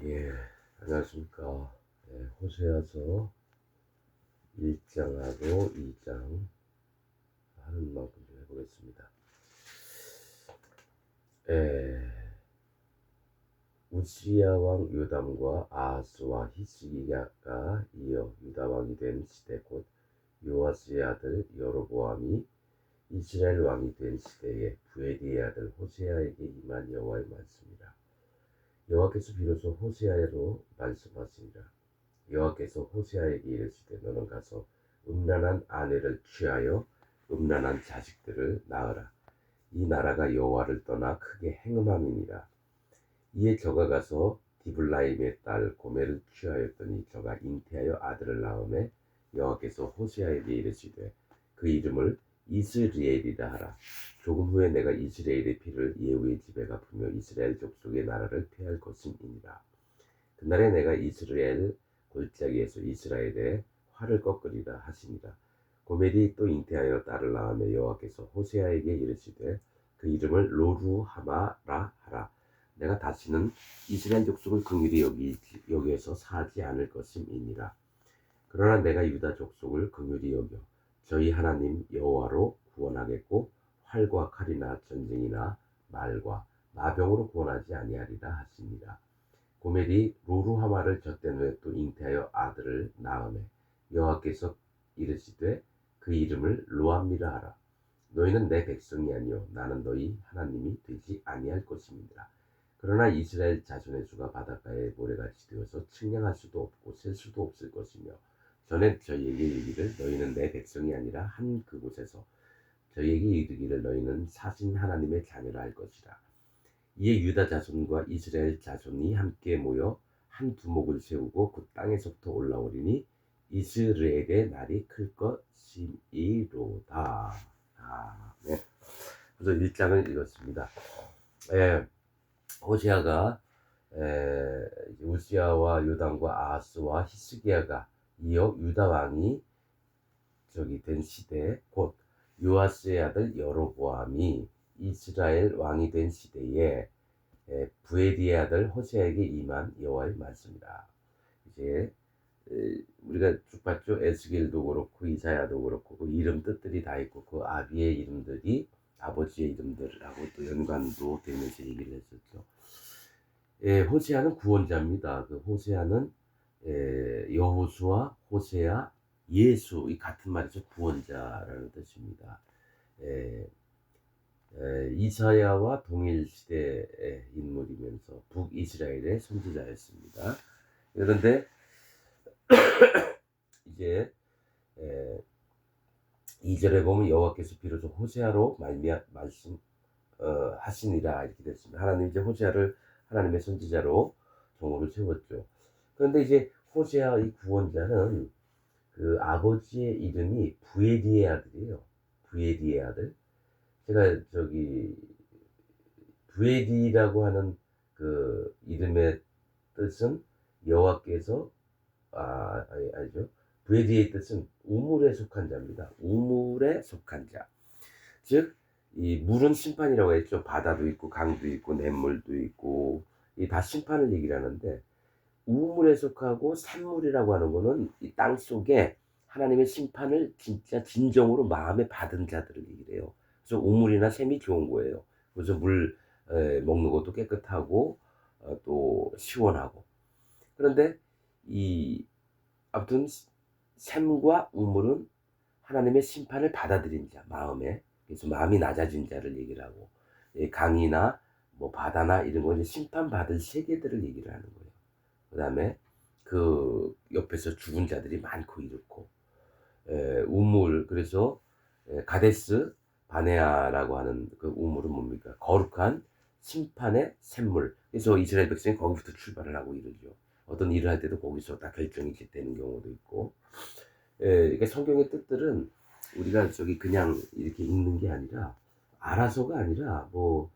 예, 안녕하십니까. 호세아서 1장하고 2장 하는 만큼 좀 해보겠습니다. 우시야 왕 요담과 아하스와 히스기야가 이어 유다 왕이 된 시대 곧 요아스의 아들 여로보암이 이스라엘 왕이 된 시대에 부에리의 아들 호세아에게 임한 여호와의 말씀이라. 여호와께서 비로소 호세아로 말씀하시니라. 여호와께서 호세아에게 이르시되 너는 가서 음란한 아내를 취하여 음란한 자식들을 낳으라. 이 나라가 여호와를 떠나 크게 행음함이니라. 이에 저가 가서 디블라임의 딸 고멜을 취하였더니 저가 잉태하여 아들을 낳음에 여호와께서 호세아에게 이르시되 그 이름을 이스리엘이라 하라. 조금 후에 내가 이스라엘의 피를 예후의 집에 갚으며 이스라엘 족속의 나라를 폐할 것임이니라. 그날에 내가 이스라엘 골짜기에서 이스라엘의 활을 꺾으리라 하시니라. 고멜이 또 잉태하여 딸을 낳으며 여호와께서 호세아에게 이르시되 그 이름을 로루하마라 하라. 내가 다시는 이스라엘 족속을 긍휼히 여기에서 사지 않을 것임이니라. 그러나 내가 유다 족속을 긍휼히 여겨 저희 하나님 여호와로 구원하겠고 활과 칼이나 전쟁이나 말과 마병으로 구원하지 아니하리라 하시니라. 고멜이 로루하마를 젖된 후에 또 잉태하여 아들을 낳으매 여호와께서 이르시되 그 이름을 로암미라 하라. 너희는 내 백성이 아니요 나는 너희 하나님이 되지 아니할 것임이니라. 그러나 이스라엘 자손의 수가 바닷가에 모래같이 되어서 측량할 수도 없고 셀 수도 없을 것이며 전에 저희에게 이르기를 너희는 내 백성이 아니라 한 그곳에서 저희에게 이르기를 너희는 사신 하나님의 자녀라 할 것이라. 이에 유다 자손과 이스라엘 자손이 함께 모여 한 두목을 세우고 그 땅에서부터 올라오리니 이스라엘의 날이 클 것이로다. 네. 그래서 1장을 읽었습니다. 호세아가 우시야와 요담과 아하스와 히스기야가 이어 유다 왕이 된 시대 곧 요아스의 아들 여로보암이 이스라엘 왕이 된 시대에 부에리의 아들 호세아에게 임한 여호와의 말씀이다. 이제 우리가 쭉 봤죠. 에스겔도 그렇고 이사야도 그렇고 그 이름 뜻들이 다 있고 그 아비의 이름들이 아버지의 이름들하고 또 연관도 되면서 얘기를 했었죠. 호세아는 구원자입니다. 그 호세아는 여호수아, 호세아, 예수 이 같은 말이죠. 구원자라는 뜻입니다. 이사야와 동일 시대의 인물이면서 북이스라엘의 선지자였습니다. 그런데 이제 2절에 보면 여호와께서 비로소 호세아로 말씀하시니라 이렇게 됐습니다. 하나님 이제 호세아를 하나님의 선지자로 종으로 세웠죠. 그런데 이제 호세아 이 구원자는 그 아버지의 이름이 부에리의 아들이에요. 부에리의 아들. 제가 부에리라고 하는 그 이름의 뜻은 여호와께서 아니죠. 부에리의 뜻은 우물에 속한 자입니다. 우물에 속한 자. 즉, 이 물은 심판이라고 했죠. 바다도 있고 강도 있고 냇물도 있고 이 다 심판을 얘기를 하는데 우물에 속하고 샘물이라고 하는 거는 이 땅 속에 하나님의 심판을 진짜 진정으로 마음에 받은 자들을 얘기를 해요. 그래서 우물이나 샘이 좋은 거예요. 그래서 물 먹는 것도 깨끗하고 또 시원하고. 그런데 이 아무튼 샘과 우물은 하나님의 심판을 받아들인 자, 마음에. 그래서 마음이 낮아진 자를 얘기를 하고, 강이나 뭐 바다나 이런 거 심판받을 세계들을 얘기를 하는 거예요. 그 다음에 그 옆에서 죽은 자들이 많고 이렇고, 우물, 그래서 가데스 바네아라고 하는 그 우물은 뭡니까? 거룩한 심판의 샘물. 그래서 이스라엘 백성이 거기부터 출발을 하고 이러죠. 어떤 일을 할 때도 거기서 다 결정이 되는 경우도 있고. 그러니까 성경의 뜻들은 우리가 그냥 이렇게 읽는 게 아니라 알아서가 아니라 뭐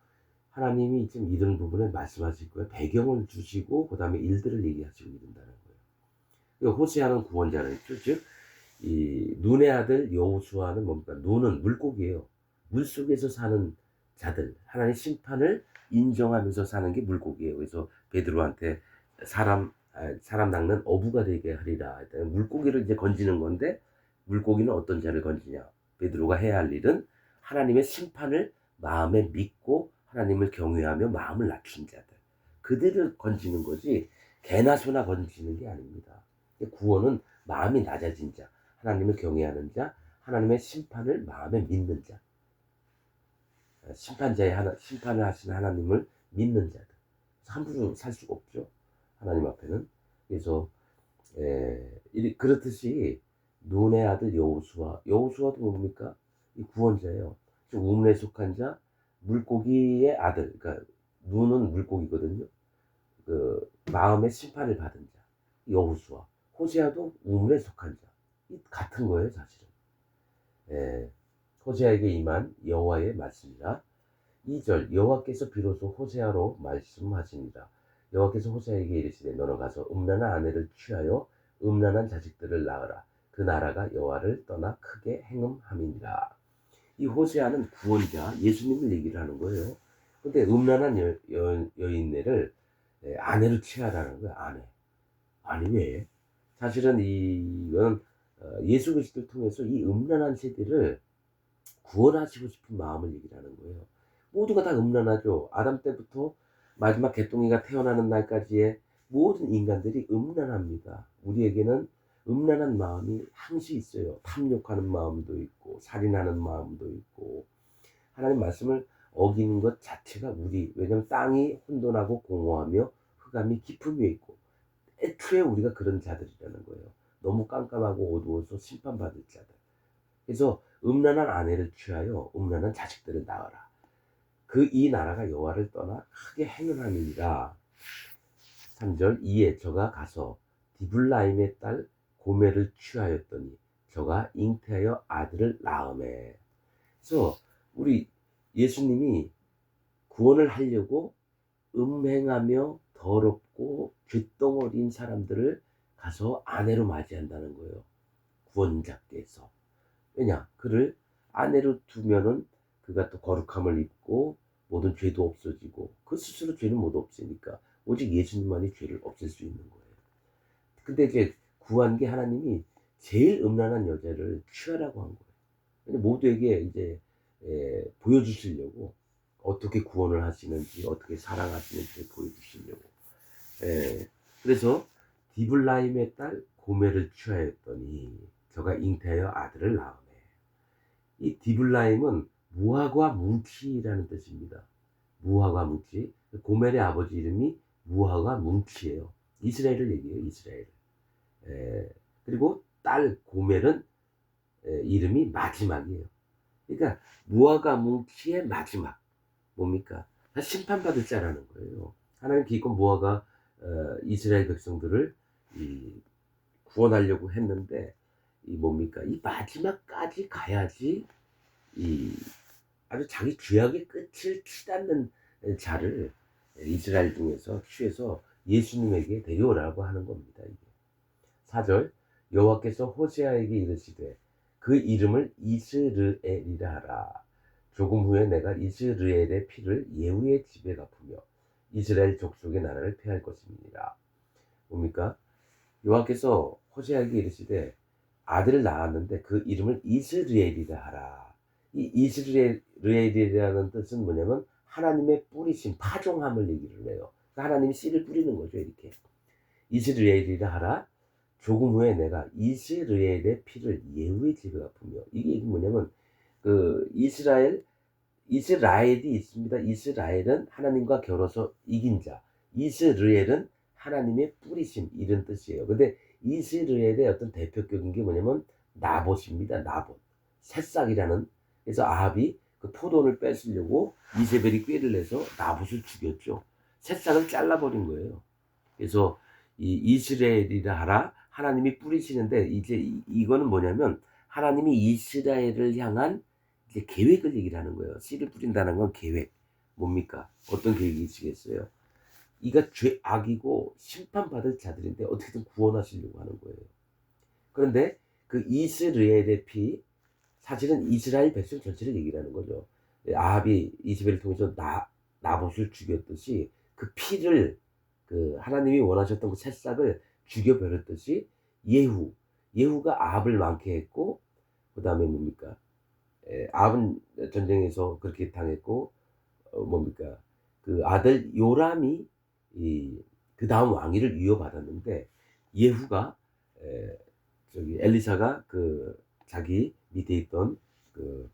하나님이 지금 이런 부분에 말씀하실 거예요. 배경을 주시고 그 다음에 일들을 얘기하시고 이런다는 거예요. 호세아는 구원자라 했죠. 즉, 이 눈의 아들 여호수아는 뭡니까? 눈은 물고기예요. 물 속에서 사는 자들, 하나님의 심판을 인정하면서 사는 게 물고기예요. 그래서 베드로한테 사람 낚는 어부가 되게 하리라. 물고기를 이제 건지는 건데 물고기는 어떤 자를 건지냐? 베드로가 해야 할 일은 하나님의 심판을 마음에 믿고 하나님을 경외하며 마음을 낮춘 자들. 그들을 건지는 거지 개나 소나 건지는 게 아닙니다. 구원은 마음이 낮아진 자, 하나님을 경외하는 자, 하나님의 심판을 마음에 믿는 자. 심판을 하시는 하나님을 믿는 자들. 함부로 살 수가 없죠. 하나님 앞에는. 그래서 그렇듯이 눈의 아들 여호수아도 뭡니까? 이 구원자예요. 우문에 속한 자, 물고기의 아들. 그러니까 눈은 물고기거든요. 그 마음의 심판을 받은 자, 여호수아. 호세아도 우문에 속한 자. 같은 거예요, 사실은. 호세아에게 임한 여호와의 말씀이라. 2절 여호와께서 비로소 호세아로 말씀하시니라. 여호와께서 호세아에게 이르시되 너는 가서 음란한 아내를 취하여 음란한 자식들을 낳으라. 그 나라가 여호와를 떠나 크게 행음함이니라. 이 호세아는 구원자 예수님을 얘기를 하는 거예요. 근데 음란한 여인네를 아내로 취하라는 거예요. 아니 왜? 사실은 이건 예수 그리스도를 통해서 이 음란한 세대를 구원하시고 싶은 마음을 얘기를 하는 거예요. 모두가 다 음란하죠. 아담 때부터 마지막 개똥이가 태어나는 날까지의 모든 인간들이 음란합니다. 우리에게는 음란한 마음이 항시 있어요. 탐욕하는 마음도 있고 살인하는 마음도 있고 하나님 말씀을 어기는 것 자체가 왜냐하면 땅이 혼돈하고 공허하며 흑암이 깊음 위에 있고 애초에 우리가 그런 자들이라는 거예요. 너무 깜깜하고 어두워서 심판받을 자들. 그래서 음란한 아내를 취하여 음란한 자식들을 낳아라. 이 나라가 여호와를 떠나 크게 행음함이니라. 3절 이에 저가 가서 디블라임의 딸 고멜을 취하였더니 저가 잉태하여 아들을 낳으매. 그래서 우리 예수님이 구원을 하려고 음행하며 더럽고 죗덩어리인 사람들을 가서 아내로 맞이한다는 거예요. 구원자께서. 왜냐? 그를 아내로 두면은 그가 또 거룩함을 입고 모든 죄도 없어지고 그 스스로 죄는 못 없으니까 오직 예수님만이 죄를 없앨 수 있는 거예요. 근데 이제 구한 게 하나님이 제일 음란한 여자를 취하라고 한 거예요. 근데 모두에게 이제 보여주시려고 어떻게 구원을 하시는지 어떻게 사랑하시는지 보여주시려고. 그래서 디블라임의 딸 고멜을 취하였더니 저가 잉태하여 아들을 낳으매. 이 디블라임은 무화과 뭉치라는 뜻입니다. 무화과 뭉치. 고멜의 아버지 이름이 무화과 뭉치예요. 이스라엘을 얘기해요. 이스라엘. 그리고 딸 고멜은 이름이 마지막이에요. 그러니까 무화과 뭉치의 마지막. 뭡니까? 다 심판받을 자라는 거예요. 하나님 기껏 무화과 이스라엘 백성들을 구원하려고 했는데 뭡니까? 이 마지막까지 가야지 아주 자기 죄악의 끝을 치닫는 자를 이스라엘 중에서 취해서 예수님에게 데려오라고 하는 겁니다. 이게. 4절 여호와께서 호세아에게 이르시되 그 이름을 이스르엘이라 하라. 조금 후에 내가 이스르엘의 피를 예후의 집에 갚으며 이스라엘 족속의 나라를 폐할 것입니다. 뭡니까? 여호와께서 호세아에게 이르시되 아들을 낳았는데 그 이름을 이스라엘이라 하라. 이 이스라엘이라는 뜻은 뭐냐면 하나님의 뿌리신 파종함을 얘기를 해요. 그러니까 하나님이 씨를 뿌리는 거죠. 이렇게 이스라엘이라 하라. 조금 후에 내가 이스라엘의 피를 예후의 집에 갚으며. 이게 뭐냐면 그 이스라엘이 있습니다. 이스라엘은 하나님과 겨뤄서 이긴 자. 이스라엘은 하나님의 뿌리심 이런 뜻이에요. 근데 이스라엘의 어떤 대표격인 게 뭐냐면 나봇입니다. 나봇. 새싹이라는. 그래서 아합이 그 포도를 뺏으려고 이세벨이 꾀를 내서 나봇을 죽였죠. 새싹을 잘라버린 거예요. 그래서 이 이스라엘이라 하라. 하나님이 뿌리시는데 이제 이거는 뭐냐면 하나님이 이스라엘을 향한 이제 계획을 얘기를 하는 거예요. 씨를 뿌린다는 건 계획. 뭡니까? 어떤 계획이시겠어요? 이가 악이고 심판받을 자들인데 어떻게든 구원하시려고 하는 거예요. 그런데 그 이스라엘의 피, 사실은 이스라엘 백성 전체를 얘기를 하는 거죠. 아합이 이스벨을 통해서 나봇을 죽였듯이 그 피를 그 하나님이 원하셨던 그 새싹을 죽여버렸듯이 예후가 아합을 많게 했고, 그다음에 뭡니까? 아합은 전쟁에서 그렇게 당했고, 뭡니까? 그 아들 요람이 그 다음 왕위를 이어받았는데, 예후가 저기 엘리사가 그 자기 밑에 있던 그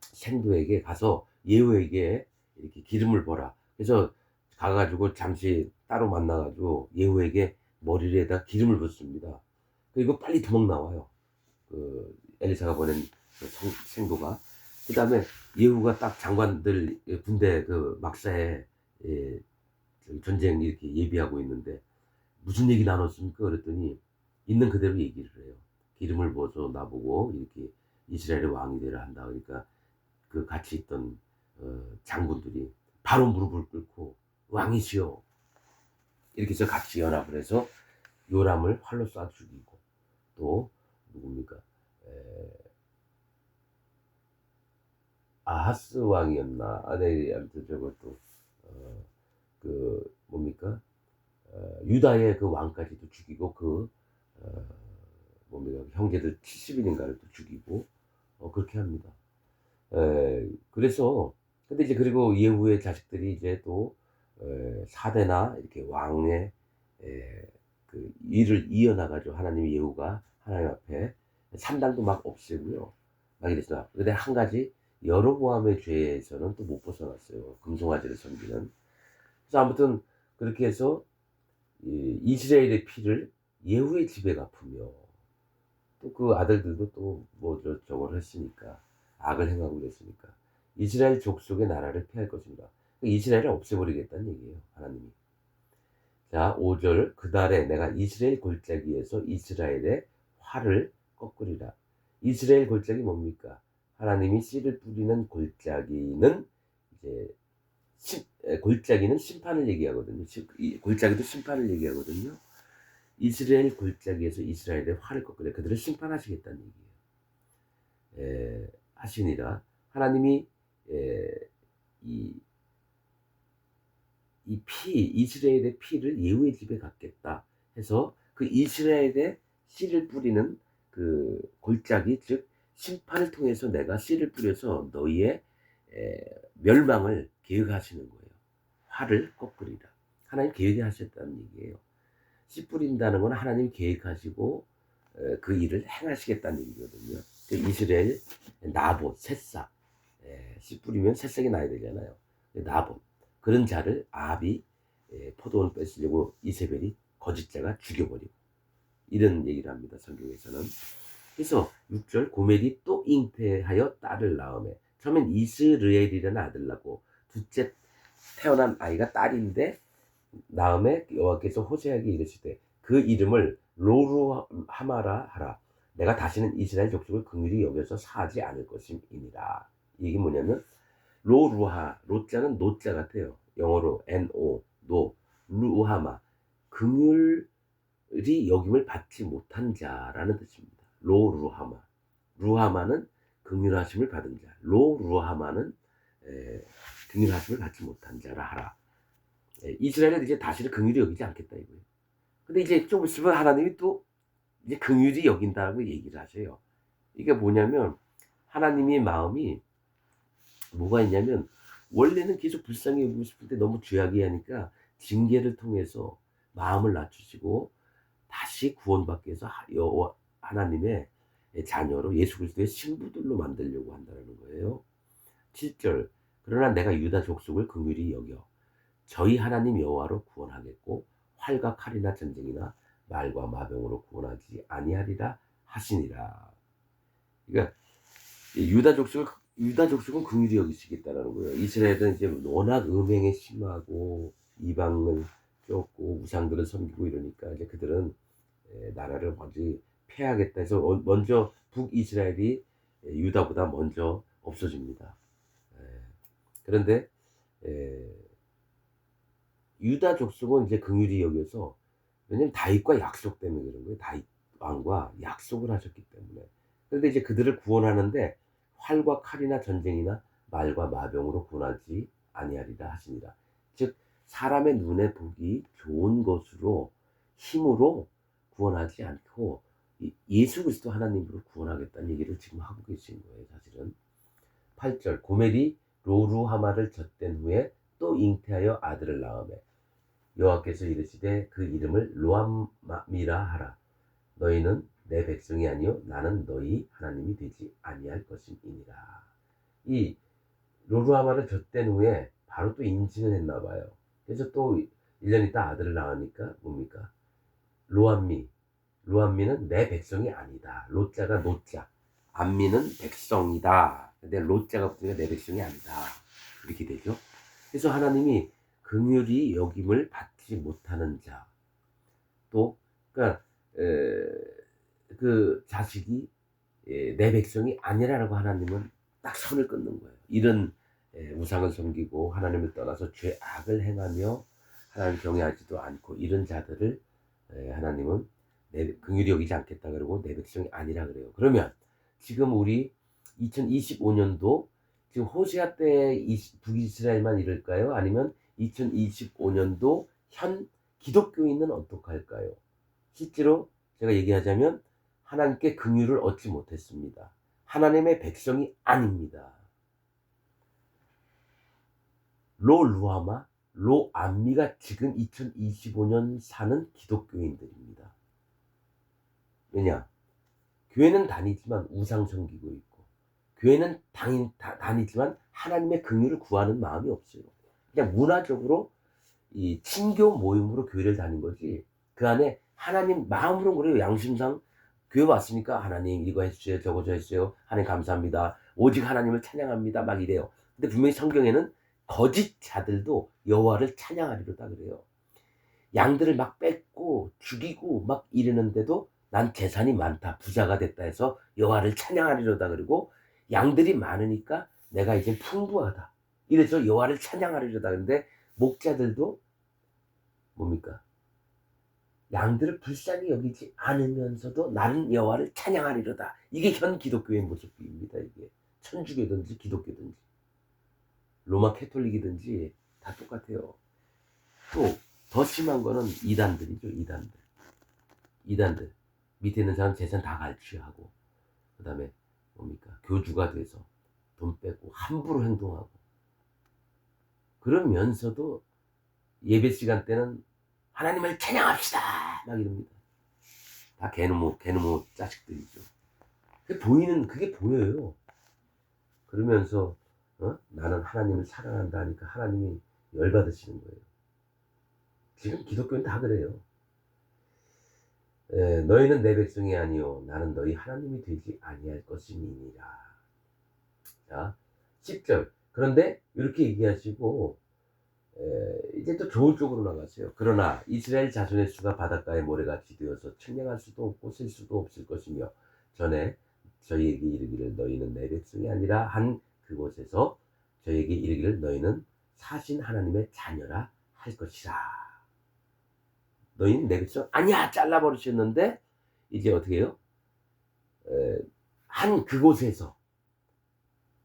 생도에게 가서 예후에게 이렇게 기름을 부어라. 그래서 가가지고 잠시 따로 만나가지고 예후에게 머리에다 기름을 붓습니다. 그리고 빨리 도망 나와요. 그 엘리사가 보낸 그 생도가. 그 다음에 예후가 딱 장관들 군대 그 막사에 전쟁 이렇게 예비하고 있는데 무슨 얘기 나눴습니까? 그랬더니 있는 그대로 얘기를 해요. 기름을 부어서 나보고 이렇게 이스라엘의 왕이 되라 한다. 그러니까 그 같이 있던 장군들이 바로 무릎을 꿇고 왕이시여 이렇게 해서 같이 연합을 해서 요람을 활로 쏴 죽이고, 또 누굽니까? 아하스 왕이었나? 네, 아무튼 저것도 그 뭡니까? 유다의 그 왕까지도 죽이고, 그 뭡니까? 형제들 70인인가를 또 죽이고, 그렇게 합니다. 그래서 근데 이제 그리고 예후의 자식들이 이제 또 4대나 이렇게 왕의 그 일을 이어나가죠. 하나님이 예후가 하나님 앞에 3당도 막 없애고요. 막 이랬어요. 근데 한 가지 여로보암의 죄에서는 또 못 벗어났어요. 금송아지를 섬기는. 그래서 아무튼 그렇게 해서 이스라엘의 피를 예후의 집에 갚으며, 또 그 아들들도 또 뭐 저걸 했으니까, 악을 행하고 그랬으니까 이스라엘 족속의 나라를 피할 것입니다. 이스라엘을 없애버리겠다는 얘기예요, 하나님이. 자, 5절. 그달에 내가 이스라엘 골짜기에서 이스라엘의 활을 꺾으리라. 이스라엘 골짜기 뭡니까? 하나님이 씨를 뿌리는 골짜기는 이제 골짜기는 심판을 얘기하거든요. 골짜기도 심판을 얘기하거든요. 이스라엘 골짜기에서 이스라엘의 활을 꺾으려 그들을 심판하시겠다는 얘기예요. 하시니라. 하나님이 이 이스라엘의 피를 예후의 집에 갖겠다 해서 그 이스라엘의 씨를 뿌리는 그 골짜기, 즉 심판을 통해서 내가 씨를 뿌려서 너희의 멸망을 계획하시는 거예요. 활을 꺾으리라. 하나님 계획하셨다는 얘기예요. 씨 뿌린다는 건 하나님이 계획하시고 그 일을 행하시겠다는 얘기거든요. 그 이스라엘 나봇, 새싹, 씨 뿌리면 새싹이 나야 되잖아요. 나봇, 그런 자를 아합이 포도원을 뺏으려고 이세벨이 거짓자가 죽여버리고, 이런 얘기를 합니다, 성경에서는. 그래서 6절. 고멜이 또 잉태하여 딸을 낳으매, 처음엔 이스르엘이라는 아들 낳고 둘째 태어난 아이가 딸인데 다음에 여호와께서 호세아에게 이르시되 그 이름을 로루하마라 하라. 내가 다시는 이스라엘 족속을 긍휼히 여겨서 사하지 않을 것임이니라. 이게 뭐냐면 로루하, 로자는 노자 같아요. 영어로 no, 노, 루하마, 긍휼이 여김을 받지 못한 자라는 뜻입니다. 로루하마, 루하마는 긍휼하심을 받은 자, 로루하마는 긍휼하심을 받지 못한 자라 하라. 이스라엘은 이제 다시는 긍휼히 여기지 않겠다 이거예요. 근데 이제 좀 있으면 하나님이 또 이제 긍휼히 여긴다고 얘기를 하세요. 이게 뭐냐면 하나님의 마음이 뭐가 있냐면, 원래는 계속 불쌍히 여기고 싶을 때 너무 죄악이 하니까 징계를 통해서 마음을 낮추시고 다시 구원받기 위해서 하나님의 자녀로 예수 그리스도의 신부들로 만들려고 한다는 거예요. 7절. 그러나 내가 유다 족속을 긍휼히 여겨 저희 하나님 여호와로 구원하겠고 활과 칼이나 전쟁이나 말과 마병으로 구원하지 아니하리라 하시니라. 그러니까 유다 족속은 긍휼히 여기시겠다라는 거예요. 이스라엘은 이제 워낙 음행에 심하고 이방을 쫓고 우상들을 섬기고 이러니까 이제 그들은 나라를 완전히 패하겠다 해서 먼저 북이스라엘이 유다보다 먼저 없어집니다. 그런데 유다 족속은 이제 긍휼히 여겨서, 왜냐면 다윗과 약속 때문에 그런 거예요. 다윗 왕과 약속을 하셨기 때문에. 그런데 이제 그들을 구원하는데 활과 칼이나 전쟁이나 말과 마병으로 구원하지 아니하리라 하시니라. 즉 사람의 눈에 보기 좋은 것으로 힘으로 구원하지 않고 예수 그리스도 하나님으로 구원하겠다는 얘기를 지금 하고 계신 거예요. 사실은 8절 고멜이 로루하마를 젖된 후에 또 잉태하여 아들을 낳으매 여호와께서 이르시되 그 이름을 로암미라 하라. 너희는 내 백성이 아니요 나는 너희 하나님이 되지 아니할 것임이니라. 이 로루하마를 젖된 후에 바로 또 임신을 했나 봐요. 그래서 또 1년 있다 아들을 낳으니까 뭡니까? 로암미는 내 백성이 아니다. 로자가 노자, 암미는 백성이다. 근데 로자가 붙으니까 내 백성이 아니다. 이렇게 되죠. 그래서 하나님이 긍휼히 여김을 받지 못하는 자, 또 그러니까 그 자식이 내 백성이 아니라고 하나님은 딱 선을 끊는 거예요. 이런 우상을 섬기고 하나님을 떠나서 죄악을 행하며 하나님 경외하지도 않고 이런 자들을 하나님은 긍휼히 여기지 않겠다 그러고 내 백성이 아니라 그래요. 그러면 지금 우리 2025년도 지금 호세아 때 북이스라엘만 이럴까요? 아니면 2025년도 현 기독교인은 어떡할까요? 실제로 제가 얘기하자면 하나님께 긍휼을 얻지 못했습니다. 하나님의 백성이 아닙니다. 로루아마, 로암미가 지금 2025년 사는 기독교인들입니다. 왜냐? 교회는 다니지만 우상 섬기고 있고 교회는 다니지만 하나님의 긍휼을 구하는 마음이 없어요. 그냥 문화적으로 이 친교 모임으로 교회를 다닌 거지 그 안에 하나님 마음으로 그래요. 양심상 교회 왔으니까 하나님 이거 해주세요 저거 해주세요 하나님 감사합니다 오직 하나님을 찬양합니다 막 이래요. 근데 분명히 성경에는 거짓 자들도 여호와를 찬양하리로다 그래요. 양들을 막 뺏고 죽이고 막 이러는데도 난 재산이 많다 부자가 됐다 해서 여호와를 찬양하리로다 그러고 양들이 많으니까 내가 이제 풍부하다 이래서 여호와를 찬양하리로다. 근데 목자들도 뭡니까? 양들을 불쌍히 여기지 않으면서도 나는 여호와를 찬양하리로다. 이게 현 기독교의 모습입니다. 이게 천주교든지 기독교든지 로마 캐톨릭이든지 다 똑같아요. 또 더 심한 거는 이단들이죠. 이단들 밑에 있는 사람 재산 다 갈취하고 그 다음에 뭡니까? 교주가 돼서 돈 뺏고 함부로 행동하고 그러면서도 예배 시간 때는 하나님을 찬양합시다 막 이럽니다. 다 개노모 자식들이죠. 그게 보여요. 그러면서 나는 하나님을 사랑한다 하니까 하나님이 열받으시는 거예요. 지금 기독교는 다 그래요. 너희는 내 백성이 아니요 나는 너희 하나님이 되지 아니할 것임이니라. 자 10절 그런데 이렇게 얘기하시고 이제 또 좋은 쪽으로 나갔어요. 그러나 이스라엘 자손의 수가 바닷가의 모래같이 되어서 측량할 수도 없고 셀 수도 없을 것이며 전에 저희에게 이르기를 너희는 내 백성이 아니라 한 그곳에서 저희에게 이르기를 너희는 사신 하나님의 자녀라 할 것이라. 너희는 내 백성 아니야 잘라버리셨는데 이제 어떻게 해요? 한 그곳에서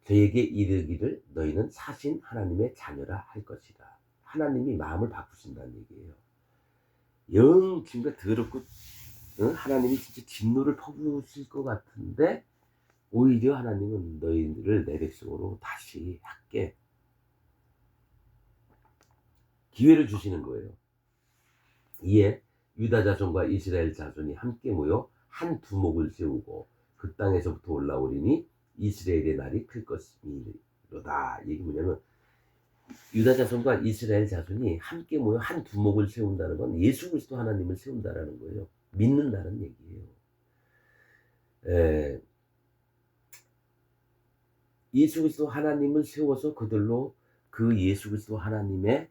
저에게 이르기를 너희는 사신 하나님의 자녀라 할 것이다. 하나님이 마음을 바꾸신다는 얘기예요. 영 진짜 더럽고 하나님이 진짜 진노를 퍼부으실 것 같은데 오히려 하나님은 너희를 내 백성으로 다시 할게 기회를 주시는 거예요. 이에 유다 자손과 이스라엘 자손이 함께 모여 한 두목을 세우고 그 땅에서부터 올라오리니 이스라엘의 날이 클 것이로다. 이게 뭐냐면 유다 자손과 이스라엘 자손이 함께 모여 한 두목을 세운다는 건 예수 그리스도 하나님을 세운다라는 거예요. 믿는다는 얘기예요. 예수 그리스도 하나님을 세워서 그들로 그 예수 그리스도 하나님의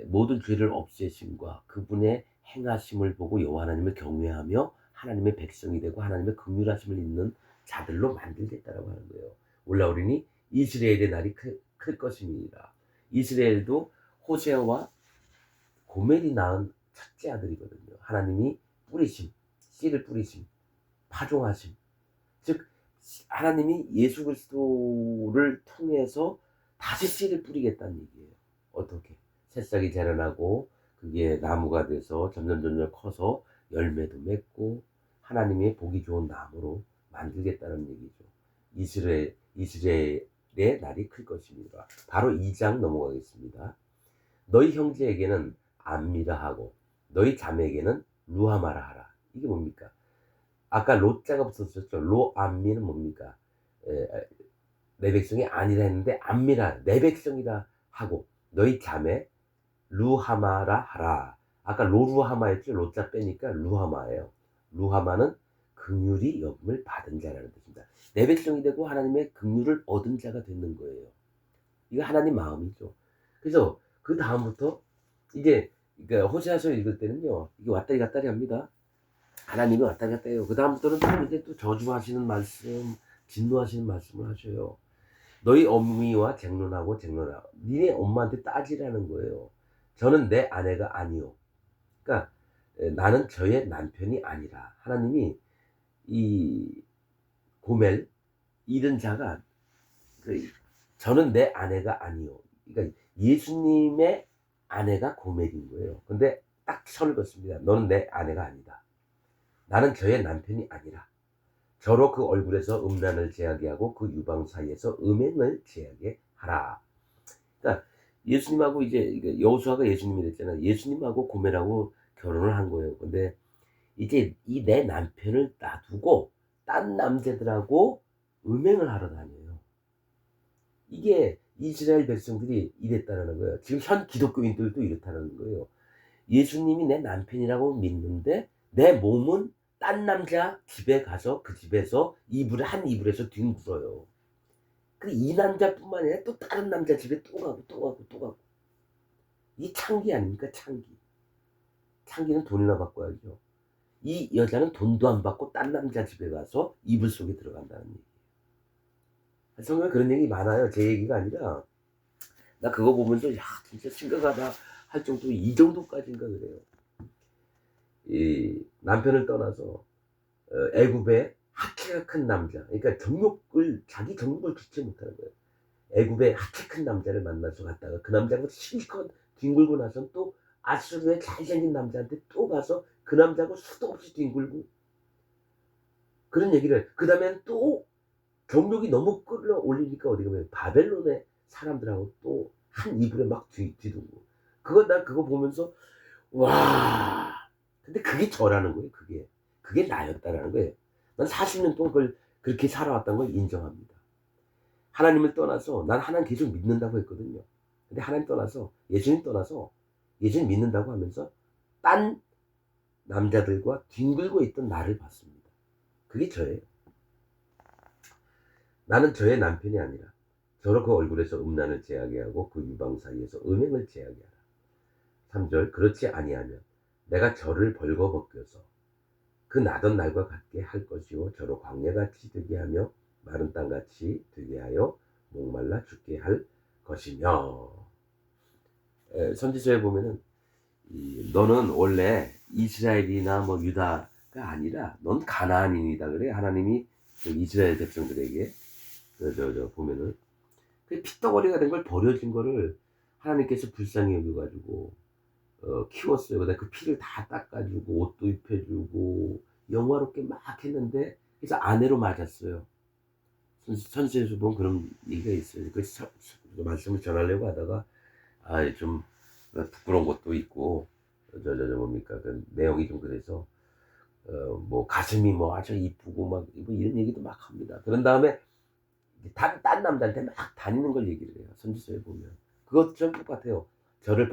모든 죄를 없애심과 그분의 행하심을 보고 여호와 하나님을 경외하며 하나님의 백성이 되고 하나님의 긍휼하심을 입는 자들로 만들겠다라고 하는 거예요. 올라오리니 이스라엘의 날이 클 것입니다. 이스라엘도 호세아와 고멜이 낳은 첫째 아들이거든요. 하나님이 뿌리심, 씨를 뿌리심, 파종하심. 즉 하나님이 예수 그리스도를 통해서 다시 씨를 뿌리겠다는 얘기예요. 어떻게? 새싹이 자라나고 그게 나무가 돼서 점점 커서 열매도 맺고 하나님의 보기 좋은 나무로 만들겠다는 얘기죠. 이스라엘의 날이 클 것입니다. 바로 2장 넘어가겠습니다. 너희 형제에게는 암미라 하고 너희 자매에게는 루하마라 하라. 이게 뭡니까? 아까 로자가 붙었었죠. 로암미는 뭡니까? 내 백성이 아니라 했는데 암미라 내 백성이라 하고 너희 자매 루하마라 하라. 아까 로루하마였죠. 로자 빼니까 루하마예요. 루하마는 긍휼이 여김을 받은 자라는 뜻입니다. 내 백성이 되고 하나님의 긍휼을 얻은 자가 되는 거예요. 이거 하나님 마음이죠. 그래서 그 다음부터 이제 그러니까 호세아서 읽을 때는요. 이게 왔다리 갔다리 합니다. 하나님이 왔다리 갔다 해요. 그 다음부터는 또 이제 또 저주하시는 말씀, 진노하시는 말씀을 하셔요. 너희 어미와 쟁론하고 니네 엄마한테 따지라는 거예요. 저는 내 아내가 아니요. 그러니까 나는 저의 남편이 아니라 하나님이 이 고멜 잃은 자가 저는 내 아내가 아니요. 그러니까 예수님의 아내가 고멜인 거예요. 근데 딱 선을 긋습니다. 너는 내 아내가 아니다. 나는 저의 남편이 아니라 저로 그 얼굴에서 음란을 제하게 하고 그 유방 사이에서 음행을 제하게 하라. 그러니까 예수님하고 이제 여호수아가 예수님이 됐잖아요. 예수님하고 고멜하고 결혼을 한 거예요. 근데 이제 이 내 남편을 놔두고 딴 남자들하고 음행을 하러 다녀요. 이게 이스라엘 백성들이 이랬다는 거예요. 지금 현 기독교인들도 이렇다는 거예요. 예수님이 내 남편이라고 믿는데 내 몸은 딴 남자 집에 가서 그 집에서 한 이불에서 뒹굴어요. 이 남자뿐만 아니라 또 다른 남자 집에 또 가고. 이 창기 아닙니까? 창기는 돈이나 받고 야죠. 이 여자는 돈도 안 받고 딴 남자 집에 가서 이불 속에 들어간다는 얘기예요. 성경에 그런 얘기 많아요. 제 얘기가 아니라 나 그거 보면서 야 진짜 심각하다 할 정도 이 정도까지인가 그래요. 이 남편을 떠나서 애굽의 하체가 큰 남자, 그러니까 자기 정욕을 주체 못하는 거예요. 애굽의 하체 큰 남자를 만나서 갔다가 그 남자가 실컷 뒹굴고 나선 또 아수르의 잘생긴 남자한테 또 가서 그 남자하고 수도 없이 뒹굴고 그런 얘기를 그 다음엔 또 정욕이 너무 끌어올리니까 어디 가면 바벨론의 사람들하고 또 한 이불에 막 뒤둥고 난 그거 보면서 와 근데 그게 저라는 거예요. 그게 나였다라는 거예요. 난 40년 동안 그걸 그렇게 살아왔다는 걸 인정합니다. 하나님을 떠나서 난 하나님 계속 믿는다고 했거든요. 근데 하나님 떠나서 예수님 믿는다고 하면서 딴 남자들과 뒹굴고 있던 나를 봤습니다. 그게 저예요. 나는 저의 남편이 아니라 저로 그 얼굴에서 음란을 제하게 하고 그 유방 사이에서 음행을 제하게 하라. 3절 그렇지 아니하면 내가 저를 벌거벗겨서 그 나던 날과 같게 할 것이요 저로 광야같이 되게 하며 마른 땅같이 되게 하여 목말라 죽게 할 것이며. 선지서에 보면은 너는 원래 이스라엘이나 뭐 유다가 아니라 넌 가나안인이다 그래. 하나님이 이스라엘 백성들에게 보면은 그 피덩어리가 된 걸 버려진 거를 하나님께서 불쌍히 여겨가지고 키웠어요. 그다음에 그 피를 다 닦아주고 옷도 입혀주고 영화롭게 막 했는데 그래서 아내로 맞았어요. 선지에서 보면 그런 얘기가 있어요. 그 말씀을 전하려고 하다가 좀 부끄러운 것도 있고 뭡니까 그 내용이 좀 그래서 뭐 가슴이 뭐 아주 이쁘고 막 이런 얘기도 막 합니다. 그런 다음에 딴 남자한테 막 다니는 걸 얘기를 해요. 선지서에 보면 그것처럼 똑같아요. 저를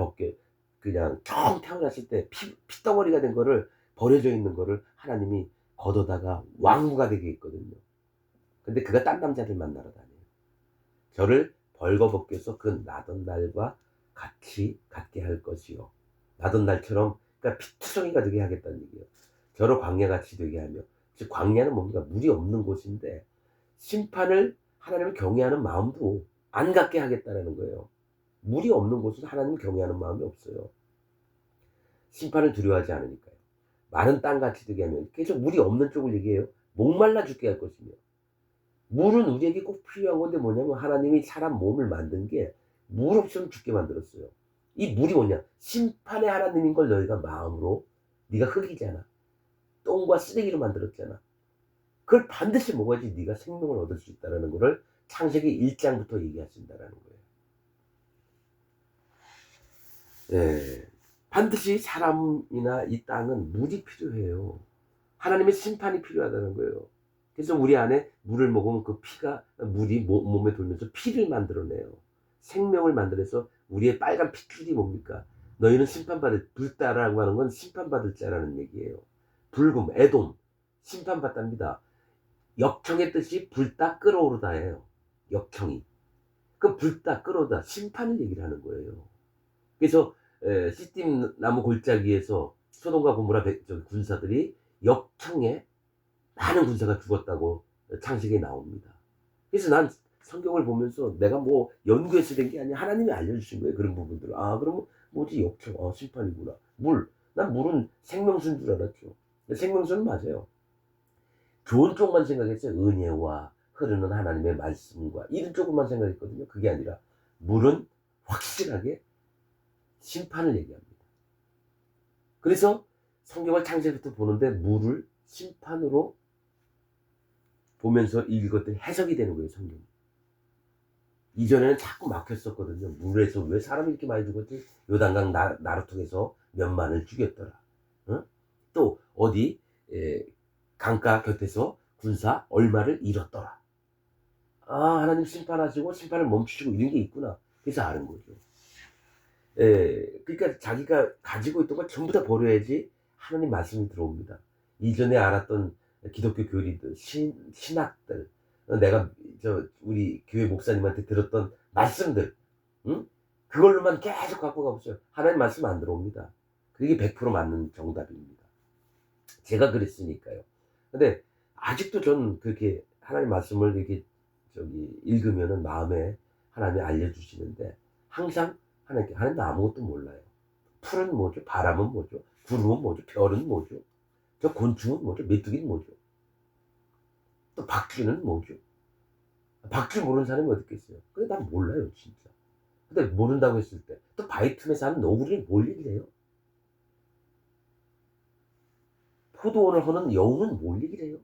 그냥 처음 태어났을 때 피덩어리가 된 거를 버려져 있는 거를 하나님이 걷어다가 왕후가 되게 했거든요. 근데 그가 딴 남자들 만나러 다녀요. 저를 벌거벗겨서 그 나던 날과 같게 할 것이요. 나던 날처럼 그러니까 피투성이가 되게 하겠다는 얘기예요. 저를 광야같이 되게 하며 즉 광야는 뭡니까? 물이 없는 곳인데 심판을 하나님을 경외하는 마음도 안 갖게 하겠다는 거예요. 물이 없는 곳은 하나님을 경외하는 마음이 없어요. 심판을 두려워하지 않으니까요. 마른 땅같이 되게 하면 계속 물이 없는 쪽을 얘기해요. 목말라 죽게 할 것이며. 물은 우리에게 꼭 필요한 건데 뭐냐면 하나님이 사람 몸을 만든 게 물 없으면 죽게 만들었어요. 이 물이 뭐냐? 심판의 하나님인 걸 너희가 마음으로, 네가 흙이잖아. 똥과 쓰레기로 만들었잖아. 그걸 반드시 먹어야지 네가 생명을 얻을 수 있다는 거를 창세기 1장부터 얘기하신다라는 거예요. 예. 반드시 사람이나 이 땅은 물이 필요해요. 하나님의 심판이 필요하다는 거예요. 그래서 우리 안에 물을 먹으면 그 피가, 물이 몸에 돌면서 피를 만들어내요. 생명을 만들어서 우리의 빨간 핏줄이 뭡니까? 너희는 심판받을, 불따라고 하는 건 심판받을 자라는 얘기예요. 불금, 애돔, 심판받답니다. 역청의 뜻이 불따 끓어오르다예요. 역청이. 그 불따 끓어오르다, 심판을 얘기를 하는 거예요. 그래서 시딤 나무 골짜기에서 소돔과 고모라 군사들이 역청에 많은 군사가 죽었다고 창세기에 나옵니다. 그래서 난 성경을 보면서 내가 뭐 연구해서 된 게 아니라 하나님이 알려주신 거예요. 그런 부분들을. 아, 그러면 뭐지? 역청, 심판이구나. 물. 난 물은 생명수인 줄 알았죠. 생명수는 맞아요. 좋은 쪽만 생각했어요. 은혜와 흐르는 하나님의 말씀과 이런 쪽만 생각했거든요. 그게 아니라 물은 확실하게 심판을 얘기합니다. 그래서 성경을 창세기부터 보는데 물을 심판으로 보면서 읽었더니 해석이 되는 거예요, 성경이. 이전에는 자꾸 막혔었거든요. 물에서 왜 사람이 이렇게 많이 죽었지? 요단강 나루통에서 몇만을 죽였더라. 어? 또 어디 강가 곁에서 군사 얼마를 잃었더라. 아, 하나님 심판하시고 심판을 멈추시고 이런 게 있구나. 그래서 아는 거죠. 그러니까 자기가 가지고 있던 걸 전부 다 버려야지 하나님 말씀이 들어옵니다. 이전에 알았던 기독교 교리들, 신학들, 내가 우리 교회 목사님한테 들었던 말씀들, 응? 그걸로만 계속 갖고 가보세요. 하나님 말씀 안 들어옵니다. 그게 100% 맞는 정답입니다. 제가 그랬으니까요. 근데 아직도 전 그렇게 하나님 말씀을 이렇게 읽으면은 마음에 하나님이 알려주시는데 항상 하나님 아무것도 몰라요. 풀은 뭐죠? 바람은 뭐죠? 구름은 뭐죠? 별은 뭐죠? 저 곤충은 뭐죠? 메뚜기는 뭐죠? 또 박쥐는 뭐죠? 박쥐 모르는 사람이 어디 있겠어요? 근데 난 몰라요, 진짜. 근데 모른다고 했을 때 또 바위틈에 사는 너구리는 뭘 얘기를 해요? 포도원을 허는 여우는 뭘 얘기를 해요?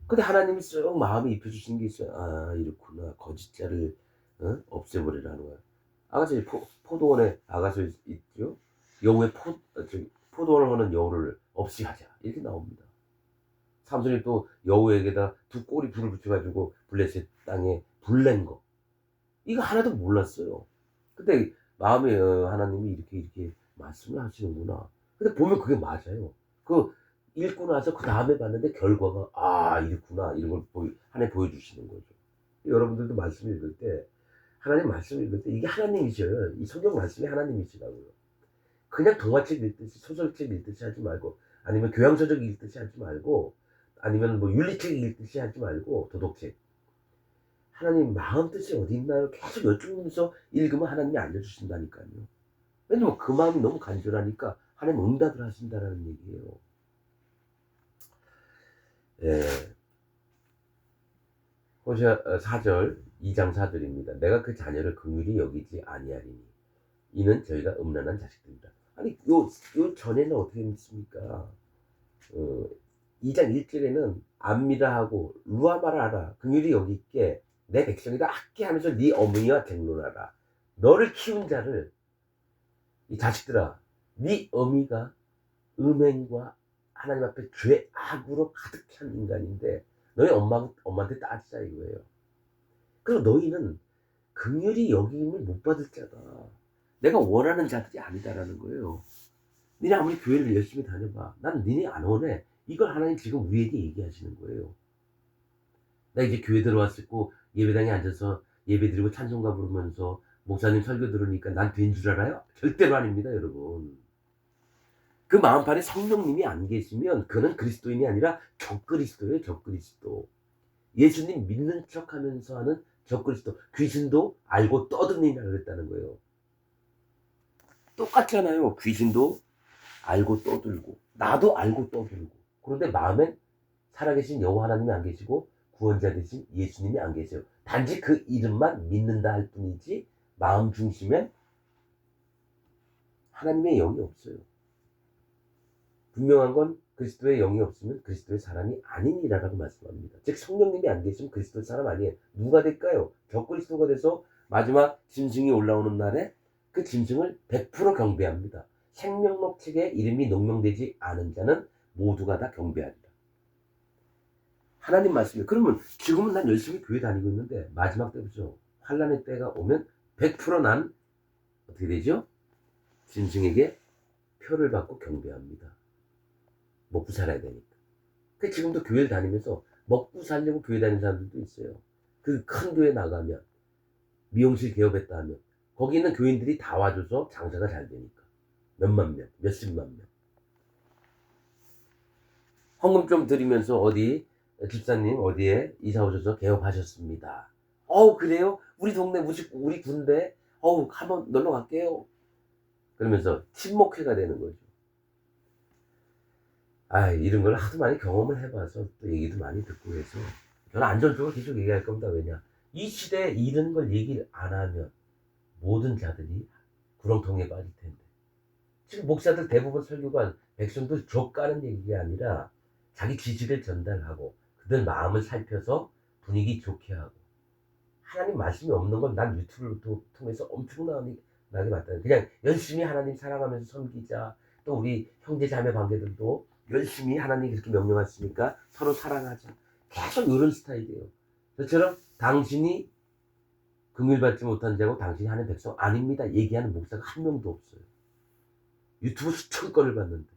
근데 하나님이 쏙 마음에 입혀주신 게 있어요. 아, 이렇구나. 거짓자를 없애버리라는 거야. 아까 저기 포도원에 아가서 있죠? 여우의 포도원을 허는 여우를 없이 하자. 이렇게 나옵니다. 삼손이 또 여우에게다 두 꼬리 불을 붙여가지고 블레셋 땅에 불낸 거. 이거 하나도 몰랐어요. 근데 마음에 하나님이 이렇게 말씀을 하시는구나. 근데 보면 그게 맞아요. 그 읽고 나서 그 다음에 봤는데 결과가 이렇구나 이런 걸 하나님 보여주시는 거죠. 여러분들도 말씀 읽을 때 하나님 말씀 읽을 때 이게 하나님이셔요. 이 성경 말씀이 하나님이시라고요. 그냥 동화책 읽듯이 소설책 읽듯이 하지 말고 아니면 교양서적 읽듯이 하지 말고 아니면 뭐 윤리책 읽듯이 하지 말고 도덕책. 하나님 마음 뜻이 어디 있나요? 계속 여쭈면서 읽으면 하나님이 알려주신다니까요. 왜냐면 그 마음이 너무 간절하니까 하나님 응답을 하신다는 얘기예요. 호시아 4절 2장 4절입니다. 내가 그 자녀를 긍휼히 여기지 아니하리니 이는 저희가 음란한 자식들이다. 아니 요 전에는 어떻게 했습니까? 2장 1절에는 안미라 하고 루아마라 하라 긍휼히 여기게 내 백성이다 학게 하면서 네 어머니와 쟁론하라. 너를 키운 자를 이 자식들아 네 어미가 음행과 하나님 앞에 죄 악으로 가득 찬 인간인데 너희 엄마한테 따지자 이거예요. 그리고 너희는 긍휼히 여김을 못 받을 자다. 내가 원하는 자들이 아니다라는 거예요. 니네 아무리 교회를 열심히 다녀봐. 난 니네 안 원해. 이걸 하나님 지금 우리에게 얘기하시는 거예요. 나 이제 교회 들어왔고 예배당에 앉아서 예배 드리고 찬송가 부르면서 목사님 설교 들으니까 난 된 줄 알아요? 절대로 아닙니다, 여러분. 그 마음판에 성령님이 안 계시면 그는 그리스도인이 아니라 적그리스도예요, 적그리스도. 예수님 믿는 척하면서 하는 적그리스도. 귀신도 알고 떠드니라 그랬다는 거예요. 똑같잖아요. 귀신도 알고 떠들고 나도 알고 떠들고. 그런데 마음엔 살아계신 여호와 하나님이 안 계시고 구원자 되신 예수님이 안 계세요. 단지 그 이름만 믿는다 할 뿐이지 마음 중심엔 하나님의 영이 없어요. 분명한 건 그리스도의 영이 없으면 그리스도의 사람이 아니니라라고 말씀합니다. 즉 성령님이 안 계시면 그리스도의 사람 아니에요. 누가 될까요? 적그리스도가 돼서 마지막 짐승이 올라오는 날에 그 짐승을 100% 경배합니다. 생명록 책에 이름이 농명되지 않은 자는 모두가 다 경배한다. 하나님 말씀이에요. 그러면 지금은 난 열심히 교회 다니고 있는데 마지막 때부터 환란의 때가 오면 100%난 어떻게 되죠? 짐승에게 표를 받고 경배합니다. 먹고 살아야 되니까. 그 지금도 교회를 다니면서 먹고 살려고 교회 다니는 사람들도 있어요. 그 큰 교회 나가면 미용실 개업했다 하면 거기 있는 교인들이 다 와줘서 장사가 잘 되니까 몇만 명, 몇십만 명. 헌금 좀 드리면서 어디 집사님 어디에 이사 오셔서 개업하셨습니다. 그래요? 우리 동네 우리 군대 한번 놀러 갈게요. 그러면서 친목회가 되는 거죠. 이런 걸 하도 많이 경험을 해봐서 또 얘기도 많이 듣고 해서 저는 안전적으로 계속 얘기할 겁니다. 왜냐? 이 시대에 이런 걸 얘기를 안 하면 모든 자들이 구렁텅이에 빠질 텐데. 지금 목사들 대부분 설교가 백성들 족가는 얘기가 아니라 자기 지지를 전달하고 그들 마음을 살펴서 분위기 좋게 하고 하나님 말씀이 없는 건 난 유튜브를 통해서 엄청나게 봤다. 그냥 열심히 하나님 사랑하면서 섬기자. 또 우리 형제 자매 관계들도 열심히 하나님 그렇게 명령하시니까 서로 사랑하자. 계속 이런 스타일이에요. 저처럼 당신이 긍휼받지 못한 자고 당신이 하는 백성 아닙니다. 얘기하는 목사가 한 명도 없어요. 유튜브 수천 건을 봤는데.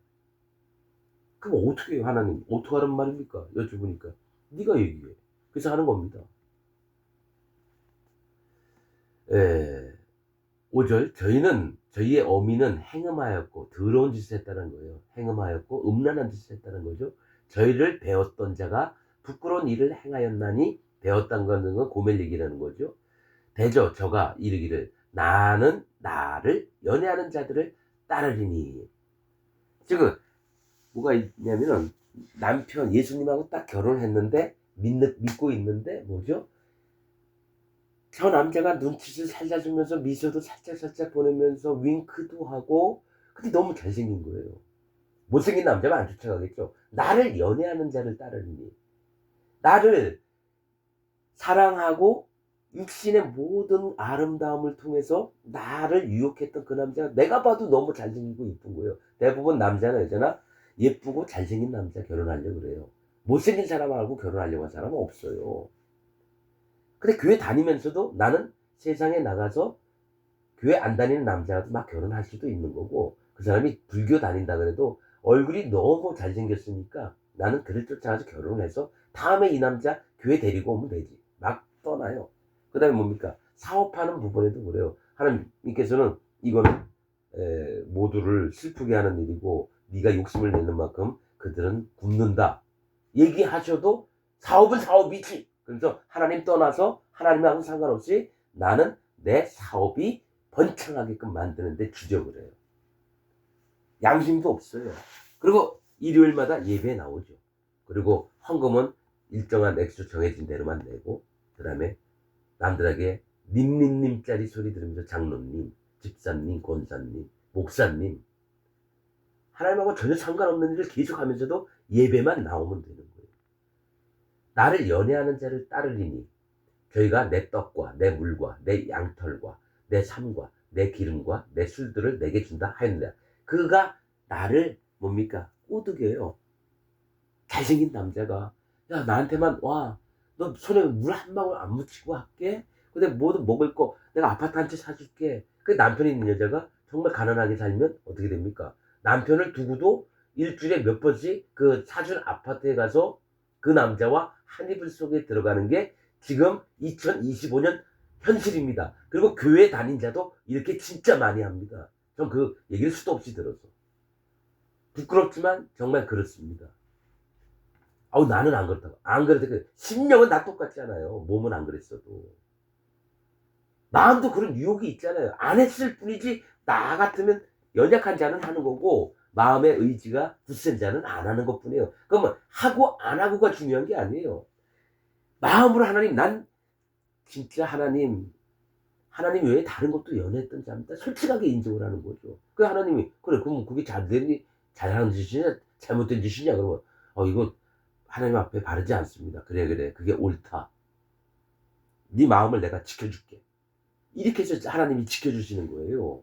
그럼 어떻게 해요, 하나님? 어떻게 하란 말입니까? 여쭤보니까. 네가 얘기해. 그래서 하는 겁니다. 5절 저희의 어미는 행음하였고 더러운 짓을 했다는 거예요. 행음하였고 음란한 짓을 했다는 거죠. 저희를 배웠던 자가 부끄러운 일을 행하였나니 배웠다는 건 고멜 얘기라는 거죠. 대저 저가 이르기를 나는 나를 연애하는 자들을 따르리니. 지금 뭐가 있냐면은 남편 예수님하고 딱 결혼했는데 믿고 있는데 뭐죠? 저 남자가 눈치를 살려주면서 미소도 살짝 보내면서 윙크도 하고 근데 너무 잘생긴 거예요. 못생긴 남자면 안 쫓아가겠죠. 나를 연애하는 자를 따르니 나를 사랑하고 육신의 모든 아름다움을 통해서 나를 유혹했던 그 남자가 내가 봐도 너무 잘생기고 이쁜 거예요. 대부분 남자나 여자나 예쁘고 잘생긴 남자 결혼하려고 그래요. 못생긴 사람하고 결혼하려고 한 사람은 없어요. 근데 교회 다니면서도 나는 세상에 나가서 교회 안 다니는 남자도 막 결혼할 수도 있는 거고 그 사람이 불교 다닌다 그래도 얼굴이 너무 잘생겼으니까 나는 그를 쫓아가서 결혼을 해서 다음에 이 남자 교회 데리고 오면 되지. 막 떠나요. 그 다음에 뭡니까? 사업하는 부분에도 그래요. 하나님께서는 이거는 모두를 슬프게 하는 일이고 네가 욕심을 내는 만큼 그들은 굶는다. 얘기하셔도 사업은 사업이지. 그래서 하나님 떠나서 하나님하고 상관없이 나는 내 사업이 번창하게끔 만드는데 주력을 해요. 양심도 없어요. 그리고 일요일마다 예배에 나오죠. 그리고 헌금은 일정한 액수 정해진 대로만 내고 그 다음에 남들에게 님짜리 소리 들으면서 장로님, 집사님, 권사님, 목사님 하나님하고 전혀 상관없는 일을 계속하면서도 예배만 나오면 되는 거예요. 나를 연애하는 자를 따르리니 저희가 내 떡과 내 물과 내 양털과 내 삶과 내 기름과 내 술들을 내게 준다 하였느냐. 그가 나를 뭡니까? 꼬드겨요. 잘생긴 남자가 야 나한테만 와. 너 손에 물 한 방울 안 묻히고 할게. 근데 뭐든 먹을 거 내가 아파트 한 채 사줄게. 그 남편이 있는 여자가 정말 가난하게 살면 어떻게 됩니까? 남편을 두고도 일주일에 몇 번씩 그 사준 아파트에 가서 그 남자와 한 이불 속에 들어가는 게 지금 2025년 현실입니다. 그리고 교회 다닌 자도 이렇게 진짜 많이 합니다. 전 그 얘기를 수도 없이 들어서. 부끄럽지만 정말 그렇습니다. 나는 안 그렇다고. 안 그래도 심령은 다 똑같잖아요. 몸은 안 그랬어도. 마음도 그런 유혹이 있잖아요. 안 했을 뿐이지 나 같으면 연약한 자는 하는 거고 마음의 의지가 굳센 자는 안 하는 것 뿐이에요. 그러면 하고 안 하고가 중요한 게 아니에요. 마음으로 하나님 난 진짜 하나님 하나님이 왜 다른 것도 연애했던 자입니다. 솔직하게 인정을 하는 거죠. 그 하나님이 그래 그럼 그게 잘하는 짓이냐 잘못된 짓이냐 그러면 이거 하나님 앞에 바르지 않습니다. 그래 그래 그게 옳다. 네 마음을 내가 지켜줄게. 이렇게 해서 하나님이 지켜주시는 거예요.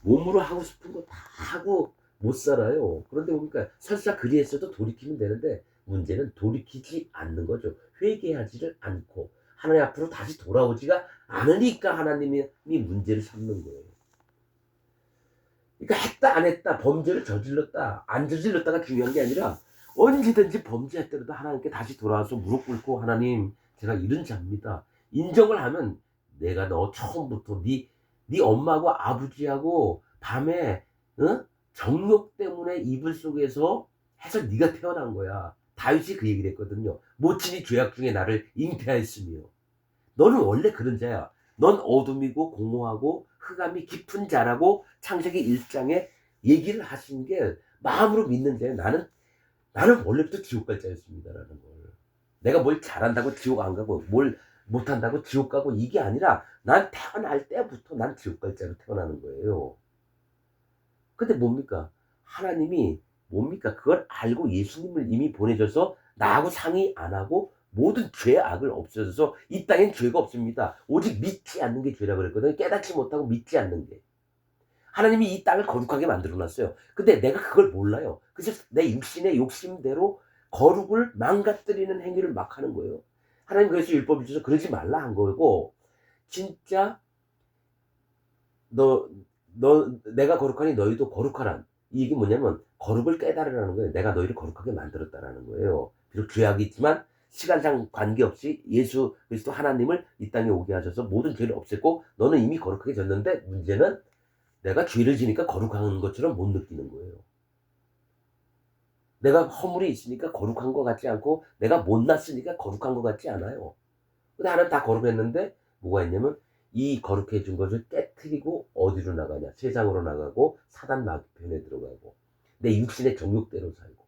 몸으로 하고 싶은 거 다 하고 못 살아요. 그런데 보니까 설사 그리했어도 돌이키면 되는데 문제는 돌이키지 않는 거죠. 회개하지를 않고 하나님 앞으로 다시 돌아오지가 않으니까 하나님이 문제를 삼는 거예요. 그러니까 했다 안 했다 범죄를 저질렀다 안 저질렀다가 중요한 게 아니라 언제든지 범죄했더라도 하나님께 다시 돌아와서 무릎 꿇고 하나님 제가 이런 자입니다. 인정을 하면 내가 너 처음부터 네 엄마하고 아버지하고 밤에 정욕 때문에 이불 속에서 해서 네가 태어난 거야. 다윗이 그 얘기를 했거든요. 모친이 죄악 중에 나를 잉태하였으며 너는 원래 그런 자야. 넌 어둠이고 공허하고 흑암이 깊은 자라고 창세기 1장에 얘기를 하신 게 마음으로 믿는 자예요. 나는 원래부터 지옥 갈 자였습니다라는 걸. 내가 뭘 잘한다고 지옥 안 가고 뭘 못한다고 지옥 가고 이게 아니라 난 태어날 때부터 난 지옥 갈 자로 태어나는 거예요. 근데 뭡니까? 하나님이 뭡니까? 그걸 알고 예수님을 이미 보내셔서 나하고 상의 안 하고 모든 죄악을 없애셔서 이 땅엔 죄가 없습니다. 오직 믿지 않는 게 죄라고 그랬거든요. 깨닫지 못하고 믿지 않는 게. 하나님이 이 땅을 거룩하게 만들어놨어요. 근데 내가 그걸 몰라요. 그래서 내 육신의 욕심대로 거룩을 망가뜨리는 행위를 막 하는 거예요. 하나님 그래서 율법을 주셔서 그러지 말라 한 거고 진짜 내가 거룩하니 너희도 거룩하란. 이 얘기 뭐냐면 거룩을 깨달으라는 거예요. 내가 너희를 거룩하게 만들었다라는 거예요. 비록 죄악이 있지만 시간상 관계없이 예수 그리스도 하나님을 이 땅에 오게 하셔서 모든 죄를 없앴고 너는 이미 거룩하게 졌는데 문제는 내가 죄를 지니까 거룩한 것처럼 못 느끼는 거예요. 내가 허물이 있으니까 거룩한 것 같지 않고 내가 못났으니까 거룩한 것 같지 않아요. 근데 하나는 다 거룩했는데 뭐가 있냐면 이 거룩해 준 것을 깨트리고 어디로 나가냐 세상으로 나가고 사단 마귀편에 들어가고 내 육신의 정욕대로 살고.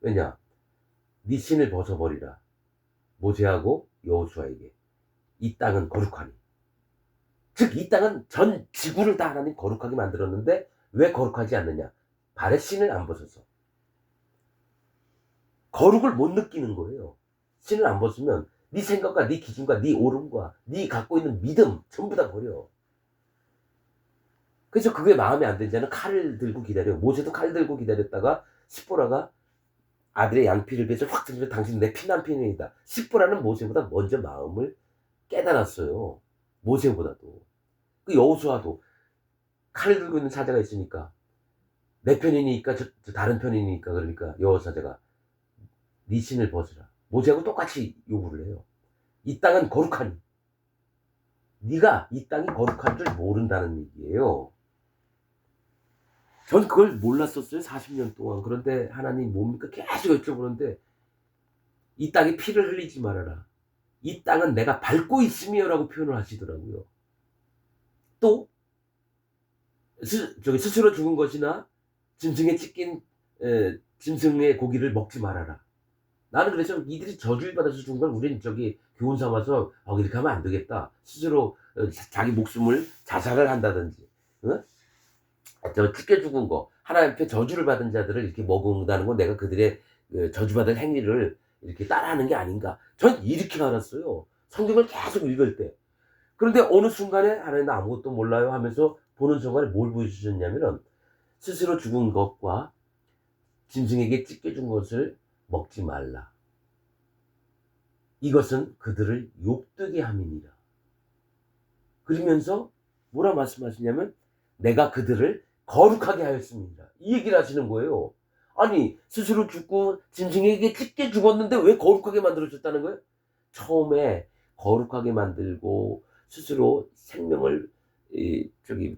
왜냐 네 신을 벗어버리라 모세하고 여호수아에게 이 땅은 거룩하니. 즉 이 땅은 전 지구를 다 하나님 거룩하게 만들었는데 왜 거룩하지 않느냐 발에 신을 안 벗어서 거룩을 못 느끼는 거예요. 신을 안 벗으면 네 생각과 네 기준과 네 옳음과 네 갖고 있는 믿음 전부 다 버려. 그래서 그게 마음에 안 든 자는 칼을 들고 기다려. 모세도 칼 들고 기다렸다가 시보라가 아들의 양피를 위해서 확 던져 당신 내 피난피는이다. 시보라는 모세보다 먼저 마음을 깨달았어요. 모세보다도. 그 여호수아도 칼을 들고 있는 사자가 있으니까 내 편이니까 저 다른 편이니까 그러니까 여호사자가 네 신을 벗으라. 모세하고 똑같이 요구를 해요. 이 땅은 거룩하니. 네가 이 땅이 거룩한 줄 모른다는 얘기예요. 전 그걸 몰랐었어요. 40년 동안. 그런데 하나님 뭡니까? 계속 여쭤보는데 이 땅에 피를 흘리지 말아라. 이 땅은 내가 밟고 있으며 라고 표현을 하시더라고요. 또 스스로 죽은 것이나 짐승에 찢긴 짐승의 고기를 먹지 말아라. 나는 그래서 이들이 저주를 받아서 죽은 걸 우리는 교훈 삼아서 이렇게 하면 안 되겠다. 스스로 자기 목숨을 자살을 한다든지 찢겨 죽은 거 하나님 앞에 저주를 받은 자들을 이렇게 먹는다는 건 내가 그들의 저주받을 행위를 이렇게 따라하는 게 아닌가. 전 이렇게 알았어요. 성경을 계속 읽을 때. 그런데 어느 순간에 하나님 나 아무것도 몰라요 하면서 보는 순간에 뭘 보여주셨냐면은 스스로 죽은 것과 짐승에게 찢겨준 것을 먹지 말라. 이것은 그들을 욕되게 함이니라. 그러면서 뭐라 말씀하시냐면 내가 그들을 거룩하게 하였습니다. 이 얘기를 하시는 거예요. 아니 스스로 죽고 짐승에게 찢겨 죽었는데 왜 거룩하게 만들어줬다는 거예요? 처음에 거룩하게 만들고 스스로 생명을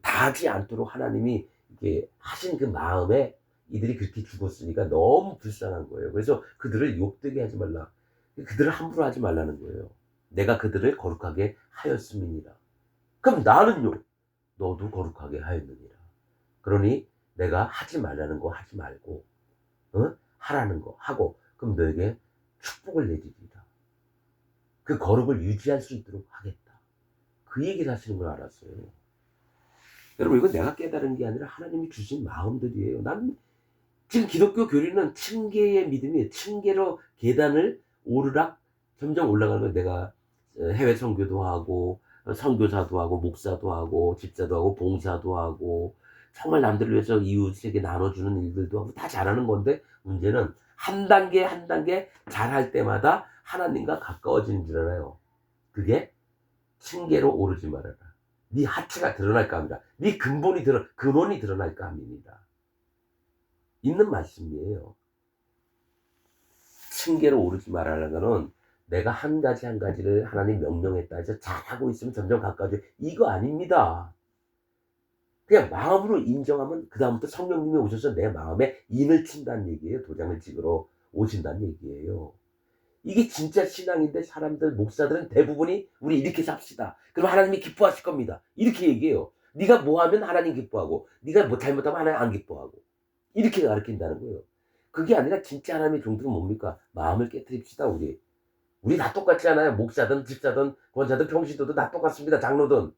다하지 않도록 하나님이 이렇게 하신 그 마음에 이들이 그렇게 죽었으니까 너무 불쌍한 거예요. 그래서 그들을 욕되게 하지 말라. 그들을 함부로 하지 말라는 거예요. 내가 그들을 거룩하게 하였음이니라. 그럼 나는요? 너도 거룩하게 하였느니라. 그러니 내가 하지 말라는 거 하지 말고 하라는 거 하고 그럼 너에게 축복을 내리리라. 그 거룩을 유지할 수 있도록 하겠다. 그 얘기를 하시는 걸 알았어요. 여러분, 이건 내가 깨달은 게 아니라 하나님이 주신 마음들이에요. 난 지금 기독교 교리는 층계의 믿음이에요. 층계로 계단을 오르락 점점 올라가는 거예요. 내가 해외 선교도 하고 선교사도 하고 목사도 하고 집사도 하고 봉사도 하고 정말 남들을 위해서 이웃에게 나눠주는 일들도 하고 다 잘하는 건데, 문제는 한 단계 한 단계 잘할 때마다 하나님과 가까워지는 줄 알아요. 그게 층계로 오르지 말아라. 네 하체가 드러날까 합니다. 네 근원이 드러날까 합니다. 있는 말씀이에요. 층계로 오르지 말라는 거는 내가 한 가지 한 가지를 하나님 명령했다 해서 잘하고 있으면 점점 가까워져. 이거 아닙니다. 그냥 마음으로 인정하면 그 다음부터 성령님이 오셔서 내 마음에 인을 친다는 얘기예요. 도장을 찍으러 오신다는 얘기예요. 이게 진짜 신앙인데, 사람들, 목사들은 대부분이 우리 이렇게 삽시다. 그럼 하나님이 기뻐하실 겁니다. 이렇게 얘기해요. 네가 뭐 하면 하나님 기뻐하고, 네가 뭐 잘못하면 하나님 안 기뻐하고, 이렇게 가르친다는 거예요. 그게 아니라 진짜 하나님의 종들은 뭡니까? 마음을 깨트립시다. 우리 다 똑같지 않아요? 목사든 집사든 권사든 평신도든 다 똑같습니다. 장로든.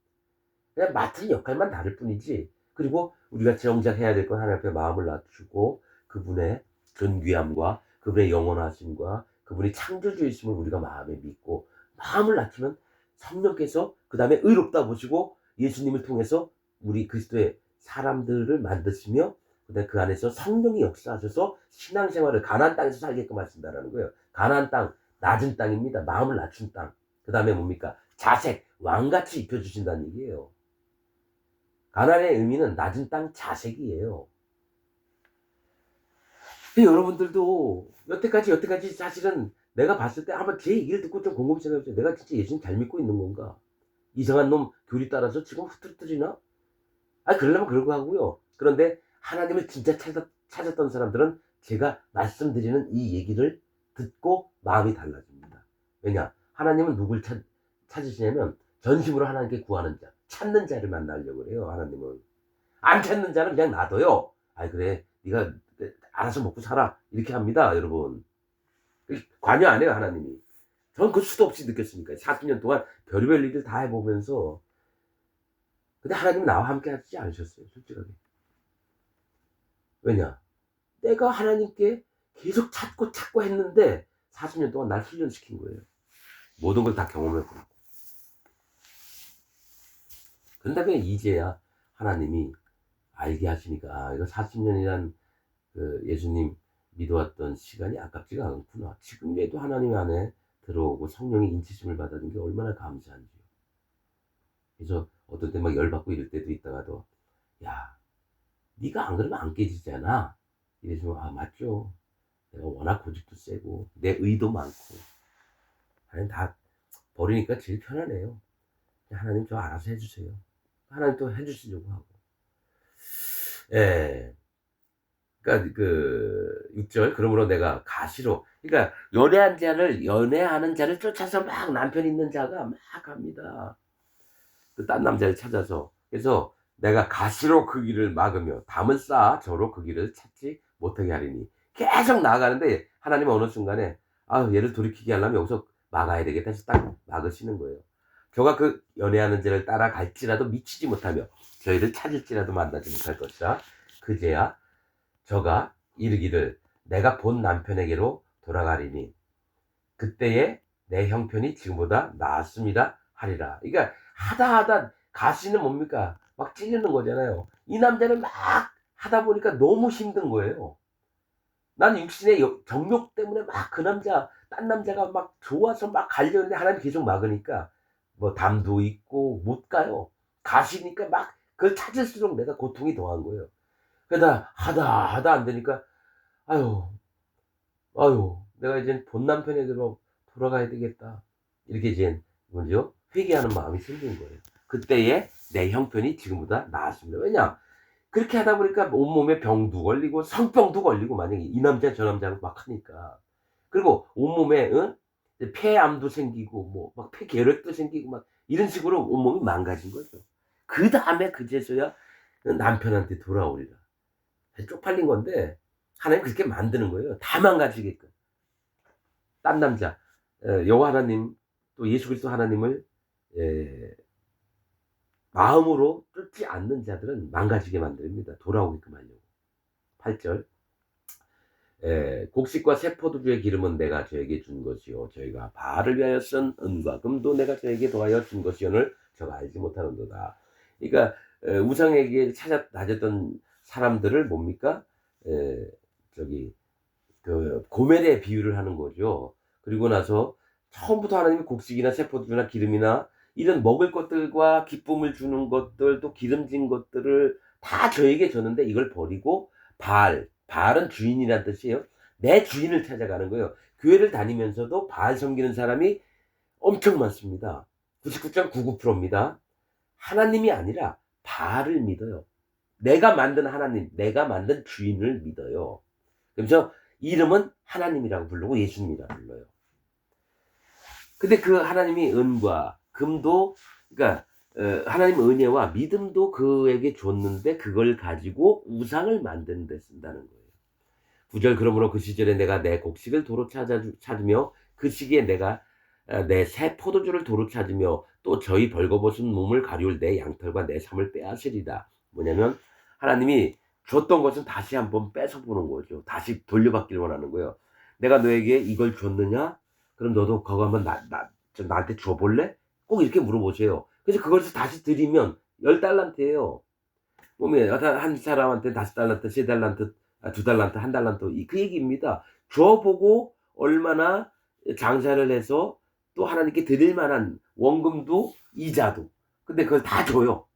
그냥 맡은 역할만 다를 뿐이지. 그리고 우리가 정작 해야 될 건 하나님 앞에 마음을 낮추고 그분의 존귀함과 그분의 영원하심과 그분이 창조주이심을 우리가 마음에 믿고, 마음을 낮추면 성령께서 그 다음에 의롭다 보시고 예수님을 통해서 우리 그리스도의 사람들을 만드시며, 그다음에 그 안에서 성령이 역사하셔서 신앙생활을 가나안 땅에서 살게끔 하신다라는 거예요. 가나안 땅, 낮은 땅입니다. 마음을 낮춘 땅. 그 다음에 뭡니까? 자색, 왕같이 입혀주신다는 얘기예요. 가나안의 의미는 낮은 땅 자색이에요. 여러분들도 여태까지 사실은 내가 봤을 때 한번 제 얘기를 듣고 좀 곰곰이 생각해보세요. 내가 진짜 예수님 잘 믿고 있는 건가? 이상한 놈 교리 따라서 지금 흐트러뜨리나? 그러려면 그러고 하고요. 그런데 하나님을 진짜 찾았던 사람들은 제가 말씀드리는 이 얘기를 듣고 마음이 달라집니다. 왜냐? 하나님은 누굴 찾으시냐면 전심으로 하나님께 구하는 자, 찾는 자를 만나려고 그래요. 하나님은 안 찾는 자는 그냥 놔둬요. 그래, 네가 알아서 먹고 살아, 이렇게 합니다. 여러분, 관여 안 해요. 하나님이. 전 그 수도 없이 느꼈으니까 40년 동안 별의별 일을 다 해보면서. 근데 하나님은 나와 함께 하지 않으셨어요. 솔직하게. 왜냐? 내가 하나님께 계속 찾고 했는데 40년 동안 날 훈련시킨 거예요. 모든 걸 다 경험해보고. 그런 다음에 이제야 하나님이 알게 하시니까, 이거 40년이란 그 예수님 믿어왔던 시간이 아깝지가 않구나. 지금에도 하나님 안에 들어오고 성령의 인치심을 받는 게 얼마나 감사한지요. 그래서 어떤 때 막 열받고 이럴 때도 있다가도, 야, 네가 안 그러면 안 깨지잖아. 이래서 맞죠. 내가 워낙 고집도 세고 내 의도 많고 하나님 다 버리니까 제일 편하네요. 하나님 저 알아서 해주세요. 하나님 또 해주시려고 하고. 예. 그러니까 그 6절, 그러므로 내가 가시로, 그러니까 연애하는 자를 쫓아서 막 남편 있는 자가 막 갑니다. 그 딴 남자를 찾아서. 그래서 내가 가시로 그 길을 막으며 담을 쌓아 저로 그 길을 찾지 못하게 하리니. 계속 나아가는데 하나님은 어느 순간에 얘를 돌이키게 하려면 여기서 막아야 되겠다 해서 딱 막으시는 거예요. 저가 그 연애하는 자를 따라갈지라도 미치지 못하며 저희를 찾을지라도 만나지 못할 것이라. 그제야 저가 이르기를 내가 본 남편에게로 돌아가리니 그때에 내 형편이 지금보다 나았습니다 하리라. 그러니까 하다 가시는 뭡니까? 막 찔리는 거잖아요. 이 남자는 막 하다 보니까 너무 힘든 거예요. 나는 육신의 정욕 때문에 막 그 남자, 딴 남자가 막 좋아서 막 가려는데 하나님 계속 막으니까 뭐 담도 있고 못 가요. 가시니까 막 그걸 찾을수록 내가 고통이 더한 거예요. 그러다 하다 안 되니까 아유 내가 이제 본 남편에게로 돌아가야 되겠다. 이렇게 이제 뭐죠? 회개하는 마음이 생긴 거예요. 그때에 내 형편이 지금보다 나았습니다. 왜냐? 그렇게 하다 보니까 온몸에 병도 걸리고 성병도 걸리고, 만약에 이 남자 저 남자를 막 하니까. 그리고 온몸에 폐암도 생기고 뭐 막 폐결핵도 생기고 막 이런 식으로 온몸이 망가진 거죠. 그 다음에 그제서야 남편한테 돌아오리라. 쪽팔린 건데 하나님 그렇게 만드는 거예요. 다 망가지게끔. 딴 남자, 여호와 하나님, 또 예수 그리스도 하나님을 마음으로 쫓지 않는 자들은 망가지게 만듭니다. 돌아오게끔 하려고. 8절. 곡식과 새 포도주의 기름은 내가 저에게 준 것이요 저희가 바알을 위하여 쓴 은과 금도 내가 저에게 더하여 준 것이오늘 저가 알지 못하는도다. 그러니까 우상에게 찾아 다녔던 사람들을 뭡니까? 저기 그 고멜의 비유를 하는 거죠. 그리고 나서 처음부터 하나님이 곡식이나 새 포도주나 기름이나 이런 먹을 것들과 기쁨을 주는 것들 또 기름진 것들을 다 저에게 줬는데 이걸 버리고 바알은 주인이란 뜻이에요. 내 주인을 찾아가는 거예요. 교회를 다니면서도 바알 섬기는 사람이 엄청 많습니다. 99.99%입니다. 하나님이 아니라 바알을 믿어요. 내가 만든 하나님, 내가 만든 주인을 믿어요. 그래서 이름은 하나님이라고 부르고 예수님이라고 불러요. 근데 그 하나님이 은과 금도, 그러니까 하나님 은혜와 믿음도 그에게 줬는데 그걸 가지고 우상을 만드는 데 쓴다는 거예요. 9절. 그러므로 그 시절에 내가 내 곡식을 도로 찾으며 그 시기에 내가 내 새 포도주를 도로 찾으며 또 저희 벌거벗은 몸을 가리울 내 양털과 내 삶을 빼앗으리다. 뭐냐면 하나님이 줬던 것은 다시 한번 뺏어보는 거죠. 다시 돌려받기를 원하는 거예요. 내가 너에게 이걸 줬느냐? 그럼 너도 그거 한번 나한테 줘볼래? 꼭 이렇게 물어보세요. 그래서 그것을 다시 드리면 10달란트예요. 몸에 한 사람한테 5달란트, 3달란트, 2달란트, 1달란트 그 얘기입니다. 줘보고 얼마나 장사를 해서 또 하나님께 드릴 만한 원금도 이자도. 근데 그걸 다 줘요.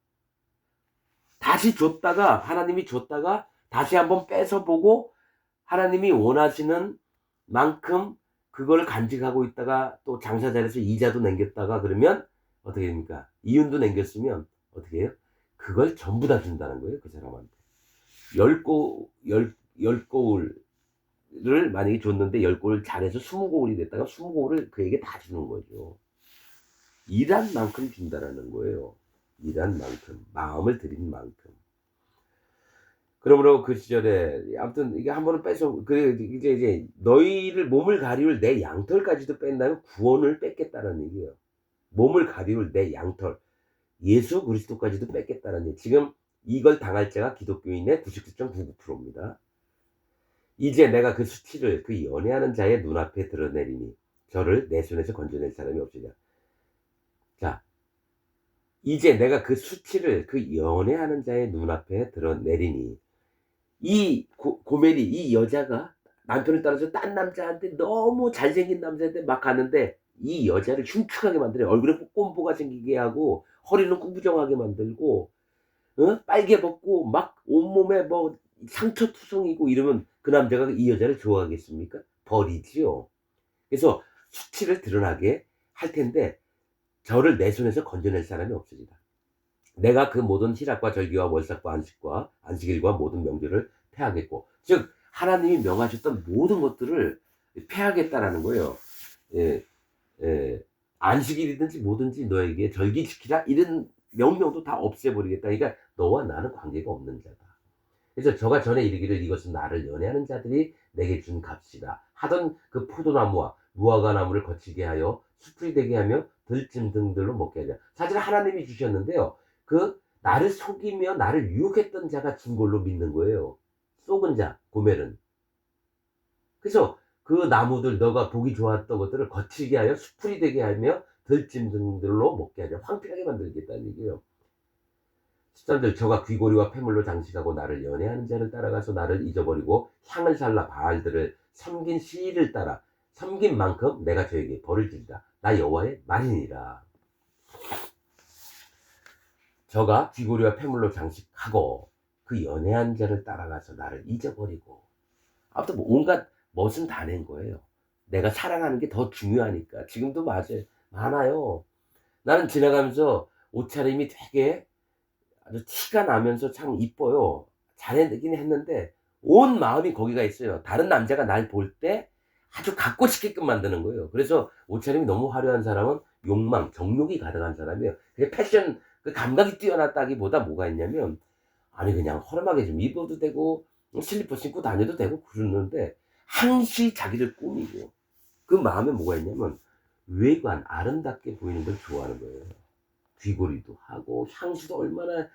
다시 줬다가 하나님이 줬다가 다시 한번 뺏어보고 하나님이 원하시는 만큼 그걸 간직하고 있다가 또 장사 잘해서 이자도 남겼다가 그러면 어떻게 됩니까? 이윤도 남겼으면 어떻게 해요? 그걸 전부 다 준다는 거예요. 그 사람한테. 10고울을 만약에 줬는데 10고울 잘해서 20고울이 됐다가 20고울을 그에게 다 주는 거죠. 일한 만큼 준다라는 거예요. 일한 만큼, 마음을 들인 만큼. 그러므로 그 시절에 아무튼 이게 한 번은 뺏어 그래 이제 너희를 몸을 가리울 내 양털까지도 뺀다면 구원을 뺏겠다는 얘기예요. 몸을 가리울 내 양털, 예수 그리스도까지도 뺏겠다는 얘기. 지금 이걸 당할 자가 기독교인의 99.99%입니다. 이제 내가 그 수치를 그 연애하는 자의 눈앞에 드러내리니 저를 내 손에서 건져낼 사람이 없으랴. 자, 이제 내가 그 수치를 그 연애하는 자의 눈앞에 드러내리니 이 고멜이 이 여자가 남편을 따라서 딴 남자한테 너무 잘생긴 남자한테 막 가는데 이 여자를 흉측하게 만들어요. 얼굴에 꼼보가 생기게 하고 허리는 구부정하게 만들고 빨개 벗고 막 온몸에 뭐 상처 투성이고 이러면 그 남자가 이 여자를 좋아하겠습니까? 버리지요. 그래서 수치를 드러나게 할 텐데 저를 내 손에서 건져낼 사람이 없으리라. 내가 그 모든 희락과 절기와 월삭과 안식일과 모든 명절을 폐하겠고, 즉 하나님이 명하셨던 모든 것들을 폐하겠다라는 거예요. 예, 안식일이든지 뭐든지 너에게 절기 지키라 이런 명령도 다 없애버리겠다. 그러니까 너와 나는 관계가 없는 자다. 그래서 저가 전에 이르기를 이것은 나를 연애하는 자들이 내게 준 값이다 하던 그 포도나무와 무화과 나무를 거치게 하여 수풀이 되게 하며 들짐 등들로 먹게 하자. 사실 하나님이 주셨는데요. 그 나를 속이며 나를 유혹했던 자가 준 걸로 믿는 거예요. 속은 자, 고멜은. 그래서 그 나무들 너가 보기 좋았던 것들을 거치게 하여 수풀이 되게 하며 들짐 등들로 먹게 하자. 황폐하게 만들겠다는 얘기예요. 13절. 저가 귀고리와 폐물로 장식하고 나를 연애하는 자를 따라가서 나를 잊어버리고 향을 살라 바알들을 섬긴 시일을 따라 섬긴 만큼 내가 저에게 벌을 주리라. 나 여호와의 말이니라. 저가 귀고리와 폐물로 장식하고 그 연애한 자를 따라가서 나를 잊어버리고 아무튼 뭐 온갖 멋은 다 낸 거예요. 내가 사랑하는 게 더 중요하니까. 지금도 많아요. 나는 지나가면서 옷차림이 되게 아주 티가 나면서 참 이뻐요. 잘했긴 했는데 온 마음이 거기가 있어요. 다른 남자가 날 볼 때 아주 갖고 싶게끔 만드는 거예요. 그래서 옷차림이 너무 화려한 사람은 욕망, 정욕이 가득한 사람이에요. 그게 패션 그 감각이 뛰어났다기보다 뭐가 있냐면 아니 그냥 허름하게 좀 입어도 되고 슬리퍼 신고 다녀도 되고 그러는데 항시 자기를 꾸미고 그 마음에 뭐가 있냐면 외관 아름답게 보이는 걸 좋아하는 거예요. 귀걸이도 하고 향수도 얼마나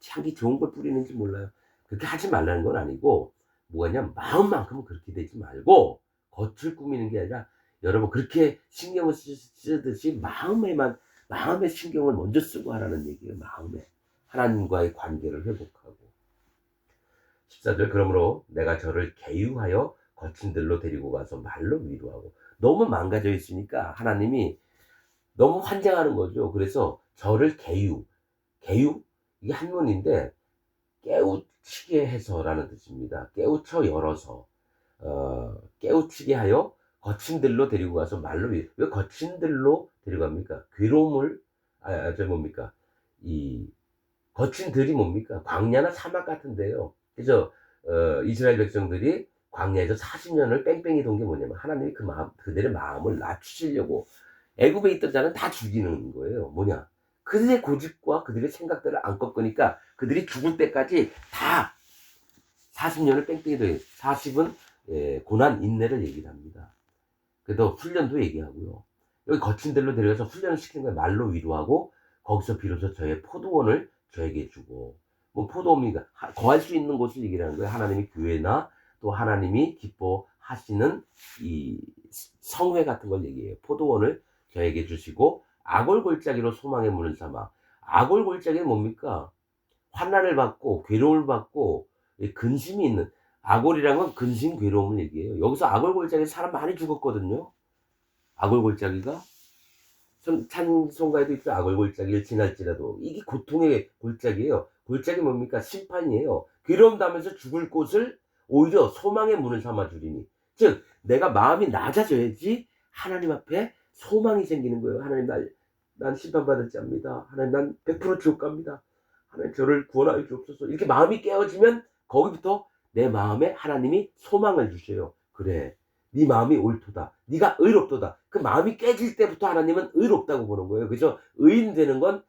향기 좋은 걸 뿌리는지 몰라요. 그렇게 하지 말라는 건 아니고 뭐냐면 마음만큼은 그렇게 되지 말고 겉을 꾸미는 게 아니라 여러분 그렇게 신경을 쓰듯이 마음에 신경을 먼저 쓰고 하라는 얘기예요. 마음에. 하나님과의 관계를 회복하고. 14절 그러므로 내가 저를 계유하여 거친 들로 데리고 가서 말로 위로하고. 너무 망가져 있으니까 하나님이 너무 환장하는 거죠. 그래서 저를 계유 이게 한문인데 깨우치게 해서라는 뜻입니다. 깨우쳐 열어서 깨우치게 하여 거친 들로 데리고 가서 말로 왜 거친 들로 데려갑니까? 괴로움을 뭡니까? 이 거친 들이 뭡니까? 광야나 사막 같은데요. 그래서 이스라엘 백성들이 광야에서 40년을 뺑뺑이 돈 게 뭐냐면 하나님이 그들의 마음을 낮추시려고 애굽에 있던 자는 다 죽이는 거예요. 뭐냐? 그들의 고집과 그들의 생각들을 안 꺾으니까 그들이 죽을 때까지 다 40년을 뺑뺑이 돈 40은 고난 인내를 얘기를 합니다. 그래도 훈련도 얘기하고요. 여기 거친 데로 데려가서 훈련을 시키는 거예요. 말로 위로하고 거기서 비로소 저의 포도원을 저에게 주고 뭐 포도원이니까 거할 수 있는 곳을 얘기를 하는 거예요. 하나님이 교회나 또 하나님이 기뻐하시는 이 성회 같은 걸 얘기해요. 포도원을 저에게 주시고 아골골짜기로 소망의 문을 삼아. 아골골짜기는 뭡니까? 환난을 받고 괴로움을 받고 근심이 있는 아골이란 건 근심 괴로움을 얘기해요. 여기서 아골골짜기 사람 많이 죽었거든요. 아골골짜기가 찬송가에도 있죠. 아골골짜기를 지날지라도 이게 고통의 골짜기예요. 골짜기 뭡니까? 심판이에요. 괴로움 당하면서 죽을 곳을 오히려 소망의 문을 삼아 주리니. 즉 내가 마음이 낮아져야지 하나님 앞에 소망이 생기는 거예요. 하나님 난 심판받을 자입니다. 하나님 난 100% 지옥 갑니다. 하나님 저를 구원하여 주옵소서. 이렇게 마음이 깨어지면 거기부터 내 마음에 하나님이 소망을 주셔요. 그래 네 마음이 옳도다. 네가 의롭도다. 그 마음이 깨질 때부터 하나님은 의롭다고 보는 거예요. 그래서 의인 되는 건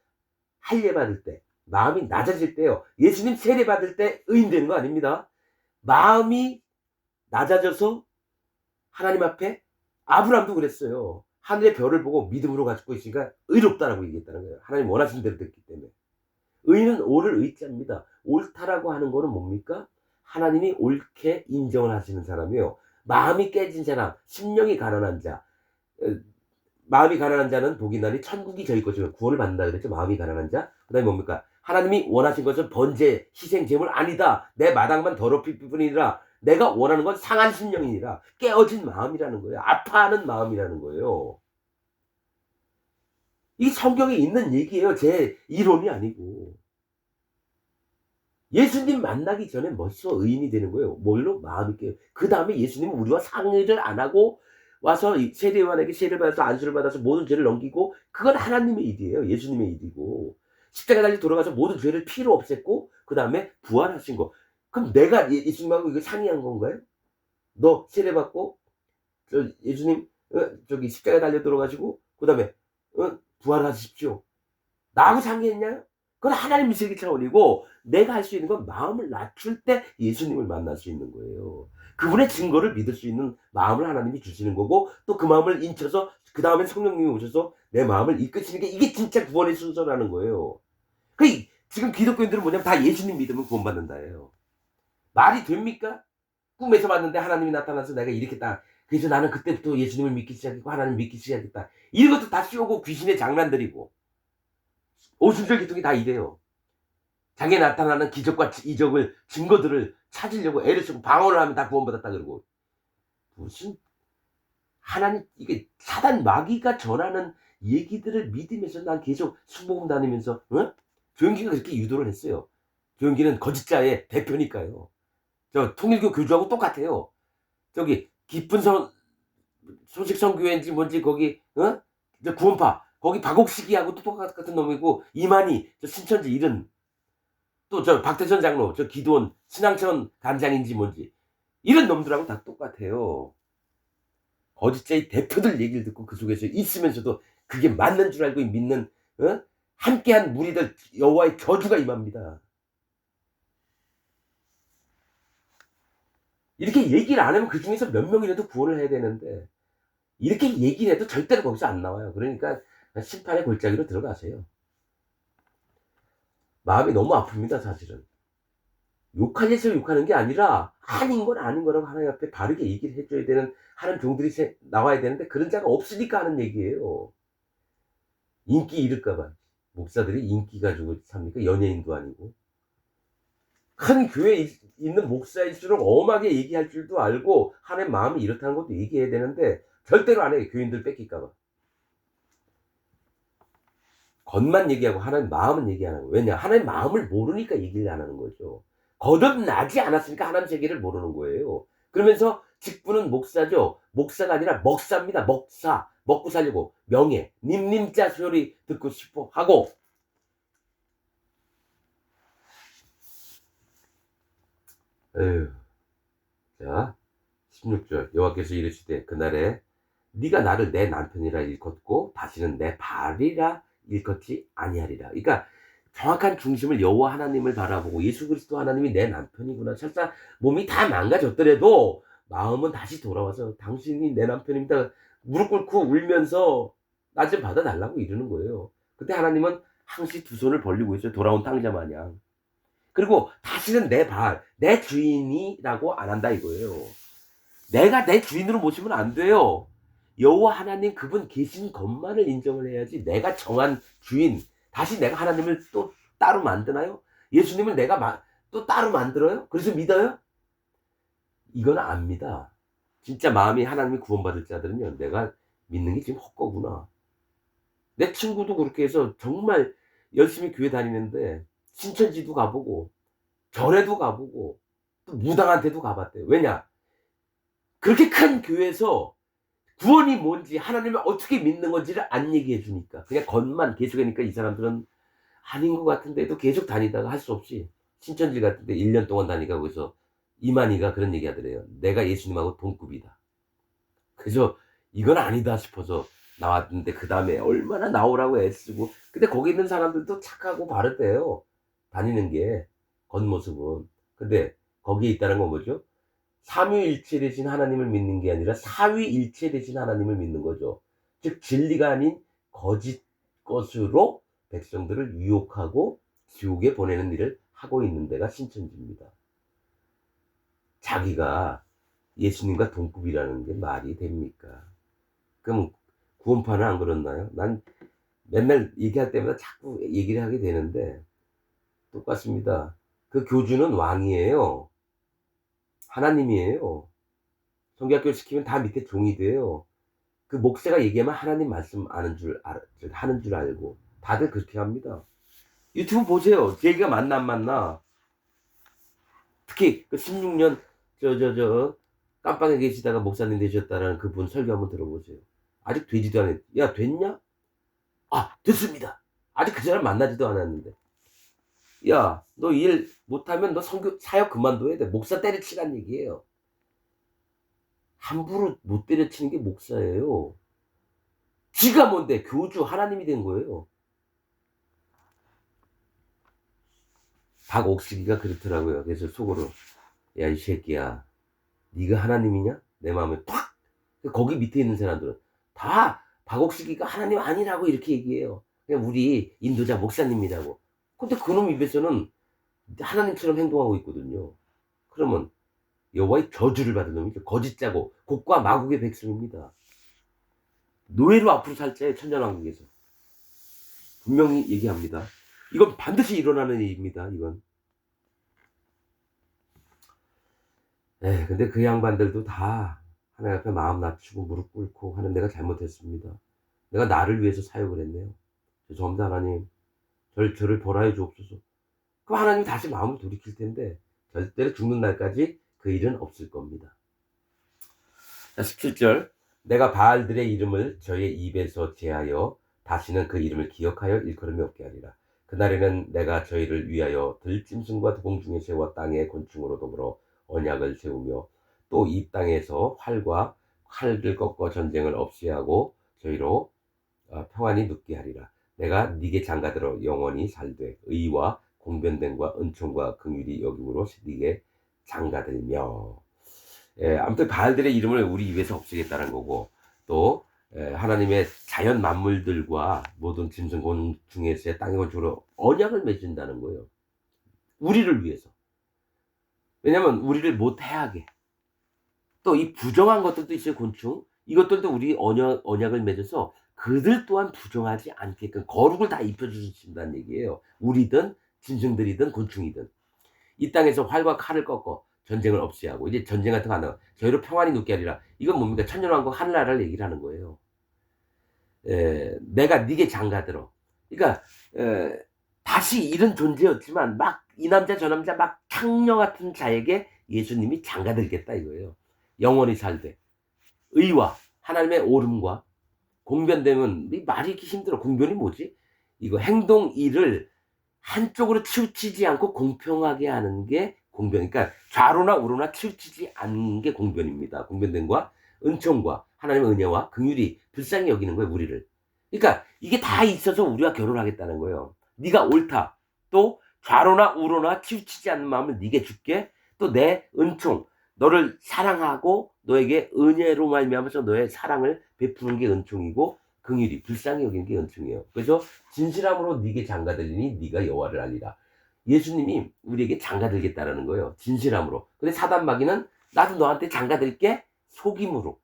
할례 받을 때, 마음이 낮아질 때요. 예수님 세례 받을 때 의인 되는 거 아닙니다. 마음이 낮아져서 하나님 앞에 아브라함도 그랬어요. 하늘의 별을 보고 믿음으로 가지고 있으니까 의롭다라고 얘기했다는 거예요. 하나님 원하신 대로 됐기 때문에. 의는 옳을 의자입니다. 옳다라고 하는 거는 뭡니까? 하나님이 옳게 인정을 하시는 사람이에요. 마음이 깨진 사람, 심령이 가난한 자. 마음이 가난한 자는 복이 나니 천국이 저희 것이면 구원을 받는다 그랬죠. 마음이 가난한 자. 그 다음에 뭡니까? 하나님이 원하신 것은 번제, 희생, 제물 아니다. 내 마당만 더럽힐 뿐이니라. 내가 원하는 건 상한 심령이니라. 깨어진 마음이라는 거예요. 아파하는 마음이라는 거예요. 이 성경에 있는 얘기예요. 제 이론이 아니고. 예수님 만나기 전에 벌써 의인이 되는 거예요. 뭘로? 마음이 깨요. 그 다음에 예수님은 우리와 상의를 안 하고 와서 세례요한에게 세례를 받아서 안수를 받아서 모든 죄를 넘기고 그건 하나님의 일이에요. 예수님의 일이고. 십자가 달려 돌아가서 모든 죄를 피로 없앴고 그 다음에 부활하신 거. 그럼 내가 예수님하고 이거 상의한 건가요? 너 세례 받고 예수님 저기 십자가 달려 돌아가시고 그 다음에 부활하십시오. 나하고 상의했냐? 그건 하나님의 세계 차원이고 내가 할 수 있는 건 마음을 낮출 때 예수님을 만날 수 있는 거예요. 그분의 증거를 믿을 수 있는 마음을 하나님이 주시는 거고 또 그 마음을 인쳐서 그 다음에 성령님이 오셔서 내 마음을 이끄시는 게 이게 진짜 구원의 순서라는 거예요. 지금 기독교인들은 뭐냐면 다 예수님 믿으면 구원받는다예요. 말이 됩니까? 꿈에서 봤는데 하나님이 나타나서 내가 이렇게 딱 그래서 나는 그때부터 예수님을 믿기 시작했고 하나님 믿기 시작했다. 이런 것도 다 씌우고 귀신의 장난들이고 오순절 기독이 다 이래요. 자기에 나타나는 기적과 이적을 증거들을 찾으려고 애를 쓰고 방언을 하면 다 구원받았다 그러고 무슨 하나님 이게 사단 마귀가 전하는 얘기들을 믿으면서 난 계속 수복음 다니면서 조영기가 그렇게 유도를 했어요. 조영기는 거짓자의 대표니까요. 저 통일교 교주하고 똑같아요. 저기 깊은 소식 선교회인지 뭔지 거기 구원파 거기 박옥식이하고 또 똑같은 놈이고 이만희 저 신천지 이런 또 저 박태천 장로 저 기도원 신앙천 간장인지 뭔지 이런 놈들하고 다 똑같아요. 거짓자의 대표들 얘기를 듣고 그 속에서 있으면서도 그게 맞는 줄 알고 믿는 함께한 무리들 여호와의 저주가 임합니다. 이렇게 얘기를 안 하면 그 중에서 몇 명이라도 구원을 해야 되는데 이렇게 얘기를 해도 절대로 거기서 안 나와요. 그러니까 심판의 골짜기로 들어가세요. 마음이 너무 아픕니다, 사실은. 욕하려서 욕하는 게 아니라 아닌 건 아닌 거라고 하나님 앞에 바르게 얘기를 해줘야 되는 하나님 종들이 나와야 되는데 그런 자가 없으니까 하는 얘기예요. 인기 잃을까 봐. 목사들이 인기 가지고 삽니까? 연예인도 아니고. 큰 교회에 있는 목사일수록 엄하게 얘기할 줄도 알고 하나님 마음이 이렇다는 것도 얘기해야 되는데 절대로 안 해요. 교인들 뺏길까 봐. 겉만 얘기하고 하나님 마음은 얘기 안 하고. 왜냐? 하나님 마음을 모르니까 얘기를 안 하는 거죠. 거듭나지 않았으니까 하나님 세계를 모르는 거예요. 그러면서 직분은 목사죠. 목사가 아니라 먹사입니다. 먹사. 먹고 살려고. 명예. 님자 소리 듣고 싶어 하고. 에휴. 자, 16절. 여호와께서 이르시되 그날에 네가 나를 내 남편이라 일컫고 다시는 내 발이라 일컫지 아니하리라. 그러니까 정확한 중심을 여호와 하나님을 바라보고 예수 그리스도 하나님이 내 남편이구나. 설사 몸이 다 망가졌더라도 마음은 다시 돌아와서 당신이 내 남편입니다. 무릎 꿇고 울면서 나 좀 받아달라고 이러는 거예요. 그때 하나님은 항시 두 손을 벌리고 있어요. 돌아온 탕자 마냥. 그리고 다시는 내 발, 내 주인이라고 안 한다 이거예요. 내가 내 주인으로 모시면 안 돼요. 여호와 하나님 그분 계신 것만을 인정을 해야지 내가 정한 주인, 다시 내가 하나님을 또 따로 만드나요? 예수님을 내가 또 따로 만들어요? 그래서 믿어요? 이건 압니다. 진짜 마음이 하나님이 구원받을 자들은요, 내가 믿는 게 지금 헛거구나. 내 친구도 그렇게 해서 정말 열심히 교회 다니는데 신천지도 가보고 절에도 가보고 또 무당한테도 가봤대요. 왜냐? 그렇게 큰 교회에서 구원이 뭔지 하나님을 어떻게 믿는 건지를 안 얘기해 주니까 그냥 겉만 계속하니까 이 사람들은 아닌 것 같은데도 계속 다니다가 할 수 없이 신천지 같은데 1년 동안 다니까 거기서 이만희가 그런 얘기 하더래요. 내가 예수님하고 동급이다. 그래서 이건 아니다 싶어서 나왔는데 그 다음에 얼마나 나오라고 애쓰고 근데 거기 있는 사람들도 착하고 바르대요. 다니는 게 겉모습은. 근데 거기에 있다는 건 뭐죠? 삼위일체 되신 하나님을 믿는 게 아니라 사위일체 되신 하나님을 믿는 거죠. 즉 진리가 아닌 거짓 것으로 백성들을 유혹하고 지옥에 보내는 일을 하고 있는 데가 신천지입니다. 자기가 예수님과 동급이라는 게 말이 됩니까? 그럼 구원파는 안 그렇나요? 난 맨날 얘기할 때마다 자꾸 얘기를 하게 되는데 똑같습니다. 그 교주는 왕이에요. 하나님이에요. 성경학교 시키면 다 밑에 종이 돼요. 그 목사가 얘기하면 하나님 말씀 하는 줄 알고 다들 그렇게 합니다. 유튜브 보세요. 제 얘기가 맞나 안 맞나? 특히 그 16년 깜빵에 계시다가 목사님 되셨다라는 그분 설교 한번 들어보세요. 아직 되지도 않았. 야 됐냐? 아 됐습니다. 아직 그 사람 만나지도 않았는데. 야 너 일 못하면 너 선교 사역 그만둬야 돼. 목사 때려치란 얘기예요. 함부로 못 때려치는 게 목사예요. 쥐가 뭔데? 교주 하나님이 된 거예요. 박옥식이가 그렇더라고요. 그래서 속으로 야 이 새끼야 네가 하나님이냐? 내 마음에 팍! 거기 밑에 있는 사람들은 다 박옥식이가 하나님 아니라고 이렇게 얘기해요. 그냥 우리 인도자 목사님이라고. 근데 그놈 입에서는 하나님처럼 행동하고 있거든요. 그러면 여호와의 저주를 받은 놈이죠. 거짓자고 곡과 마곡의 백성입니다. 노예로 앞으로 살 자예요. 천년왕국에서. 분명히 얘기합니다. 이건 반드시 일어나는 일입니다. 이건. 근데 그 양반들도 다 하나님 앞에 마음 낮추고 무릎 꿇고 하는 내가 잘못했습니다. 내가 나를 위해서 사역을 했네요. 죄송합니다 하나님. 저를 벌하여 주옵소서. 그럼 하나님이 다시 마음을 돌이킬 텐데 절대로 죽는 날까지 그 일은 없을 겁니다. 자, 17절 내가 바알들의 이름을 저의 입에서 제하여 다시는 그 이름을 기억하여 일컬음이 없게 하리라. 그날에는 내가 저희를 위하여 들짐승과 공중의 새와 땅의 곤충으로 더불어 언약을 세우며 또 이 땅에서 활과 칼을 꺾어 전쟁을 없이 하고 저희로 평안히 눕게 하리라. 내가 네게 장가들어 영원히 살되 의와 공변됨과 은총과 긍휼이 여김으로 네게 장가들며. 아무튼 바알들의 이름을 우리 입에서 없애겠다는 거고 또 하나님의 자연 만물들과 모든 짐승 곤충에서의 땅의 건축으로 언약을 맺은다는 거예요. 우리를 위해서. 왜냐면 우리를 못해하게. 또 이 부정한 것들도 있어요, 곤충. 이것들도 우리 언약을 맺어서 그들 또한 부정하지 않게끔 거룩을 다 입혀주신다는 얘기예요. 우리든 짐승들이든 곤충이든. 이 땅에서 활과 칼을 꺾어 전쟁을 없이 하고 이제 전쟁 같은 거 안 하고 저희로 평안히 눕게 하리라. 이건 뭡니까? 천년왕국 하늘나라를 얘기를 하는 거예요. 내가 네게 장가들어. 그러니까 다시 이런 존재였지만 막 이 남자 저 남자 막 창녀 같은 자에게 예수님이 장가들겠다 이거예요. 영원히 살되 의와 하나님의 옳음과 공변되면 이 말이 있기 힘들어. 공변이 뭐지? 이거 행동 일을 한쪽으로 치우치지 않고 공평하게 하는 게 공변. 그러니까 좌로나 우로나 치우치지 않는 게 공변입니다. 공변됨과 은총과 하나님의 은혜와 긍휼이 불쌍히 여기는 거예요, 우리를. 그러니까 이게 다 있어서 우리가 결혼하겠다는 거예요. 네가 옳다. 또 좌로나 우로나 치우치지 않는 마음을 네게 줄게. 또 내 은총, 너를 사랑하고 너에게 은혜로 말미암아서 너의 사랑을 베푸는 게 은총이고 긍휼이 불쌍히 여기는 게 은총이에요. 그래서 진실함으로 네게 장가들리니 네가 여호와를 알리라. 예수님이 우리에게 장가들겠다라는 거예요. 진실함으로. 근데 사단 마귀는 나도 너한테 장가들게 속임으로,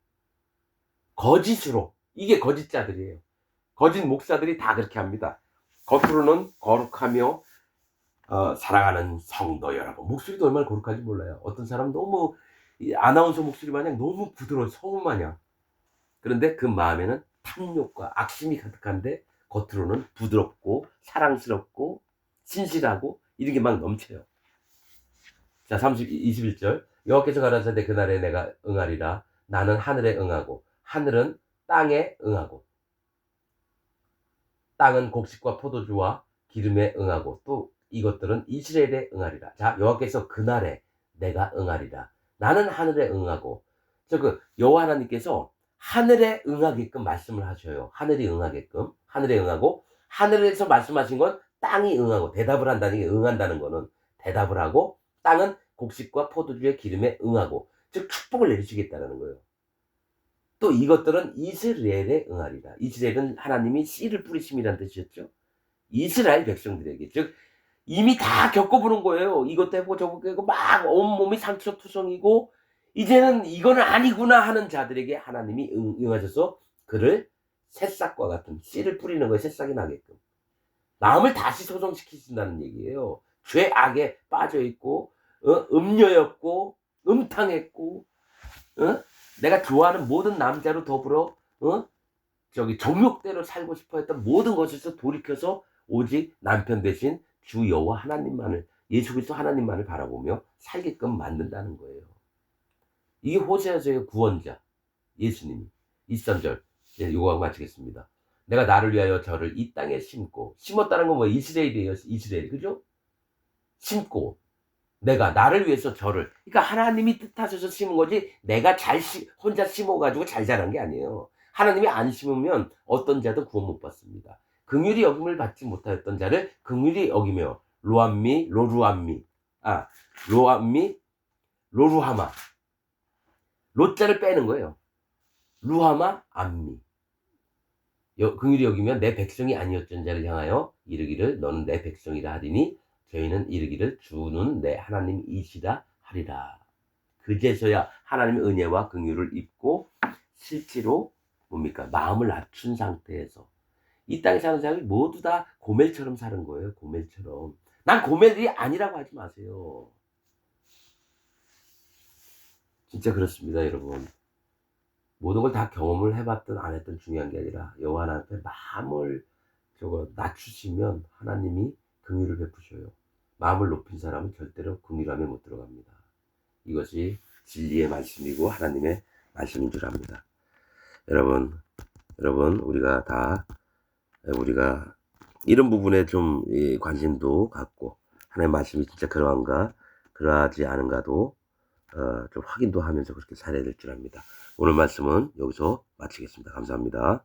거짓으로. 이게 거짓자들이에요. 거짓 목사들이 다 그렇게 합니다. 겉으로는 거룩하며 사랑하는 성도 여러분. 목소리도 얼마나 거룩한지 몰라요. 어떤 사람 너무 아나운서 목소리 마냥 너무 부드러워 성우 마냥. 그런데 그 마음에는 탐욕과 악심이 가득한데 겉으로는 부드럽고 사랑스럽고 신실하고 이런 게 막 넘쳐요. 자, 21절. 여호와께서 가라사대 그날에 내가 응하리라. 나는 하늘에 응하고 하늘은 땅에 응하고 땅은 곡식과 포도주와 기름에 응하고 또 이것들은 이스라엘에 응하리라. 자, 여호와께서 그날에 내가 응하리라. 나는 하늘에 응하고. 여호와 하나님께서 하늘에 응하게끔 말씀을 하셔요. 하늘이 응하게끔. 하늘에 응하고 하늘에서 말씀하신 건 땅이 응하고 대답을 한다는 게 응한다는 거는 대답을 하고 땅은 곡식과 포도주의 기름에 응하고 즉 축복을 내리시겠다는 거예요. 또 이것들은 이스라엘에 응하리라. 이스라엘은 하나님이 씨를 뿌리심이라는 뜻이었죠. 이스라엘 백성들에게 즉 이미 다 겪어보는 거예요. 이것도 해보고 저것도 해보고 막 온몸이 상처투성이고 이제는 이거는 아니구나 하는 자들에게 하나님이 응하셔서 그를 새싹과 같은 씨를 뿌리는 거예요. 새싹이 나게끔. 마음을 다시 소성시키신다는 얘기예요. 죄악에 빠져있고 음녀였고 음탕했고 내가 좋아하는 모든 남자로 더불어 정욕대로 살고 싶어 했던 모든 것에서 돌이켜서 오직 남편 대신 주 여호와 하나님만을 예수 그리스도 하나님만을 바라보며 살게끔 만든다는 거예요. 이게 호세아서의 구원자 예수님이 23절 요거 마치겠습니다. 내가 나를 위하여 저를 이 땅에 심었다는 건 뭐 이스라엘이에요. 이스라엘 그죠? 심고 내가 나를 위해서 저를 그러니까 하나님이 뜻하셔서 심은 거지 내가 혼자 심어가지고 잘 자란 게 아니에요. 하나님이 안 심으면 어떤 자도 구원 못 받습니다. 긍휼히 여김을 받지 못하였던 자를 긍휼히 여기며 로루하마 로자를 빼는 거예요. 루하마 암미 긍휼히 여기면 내 백성이 아니었던 자를 향하여 이르기를 너는 내 백성이라 하리니 저희는 이르기를 주는 내 하나님이시라 하리라. 그제서야 하나님의 은혜와 긍휼을 입고 실제로 뭡니까? 마음을 낮춘 상태에서 이 땅에 사는 사람이 모두 다 고멜처럼 사는 거예요. 고멜처럼. 난 고멜이 아니라고 하지 마세요. 진짜 그렇습니다, 여러분. 모든 걸 다 경험을 해봤든 안 했든 중요한 게 아니라 여호와 하나님께 마음을 낮추시면 하나님이 긍휼을 베푸셔요. 마음을 높인 사람은 절대로 긍휼함에 못 들어갑니다. 이것이 진리의 말씀이고 하나님의 말씀인 줄 압니다. 여러분 우리가 이런 부분에 좀 관심도 갖고 하나님의 말씀이 진짜 그러한가 그러하지 않은가도 좀 확인도 하면서 그렇게 살아야 될 줄 압니다. 오늘 말씀은 여기서 마치겠습니다. 감사합니다.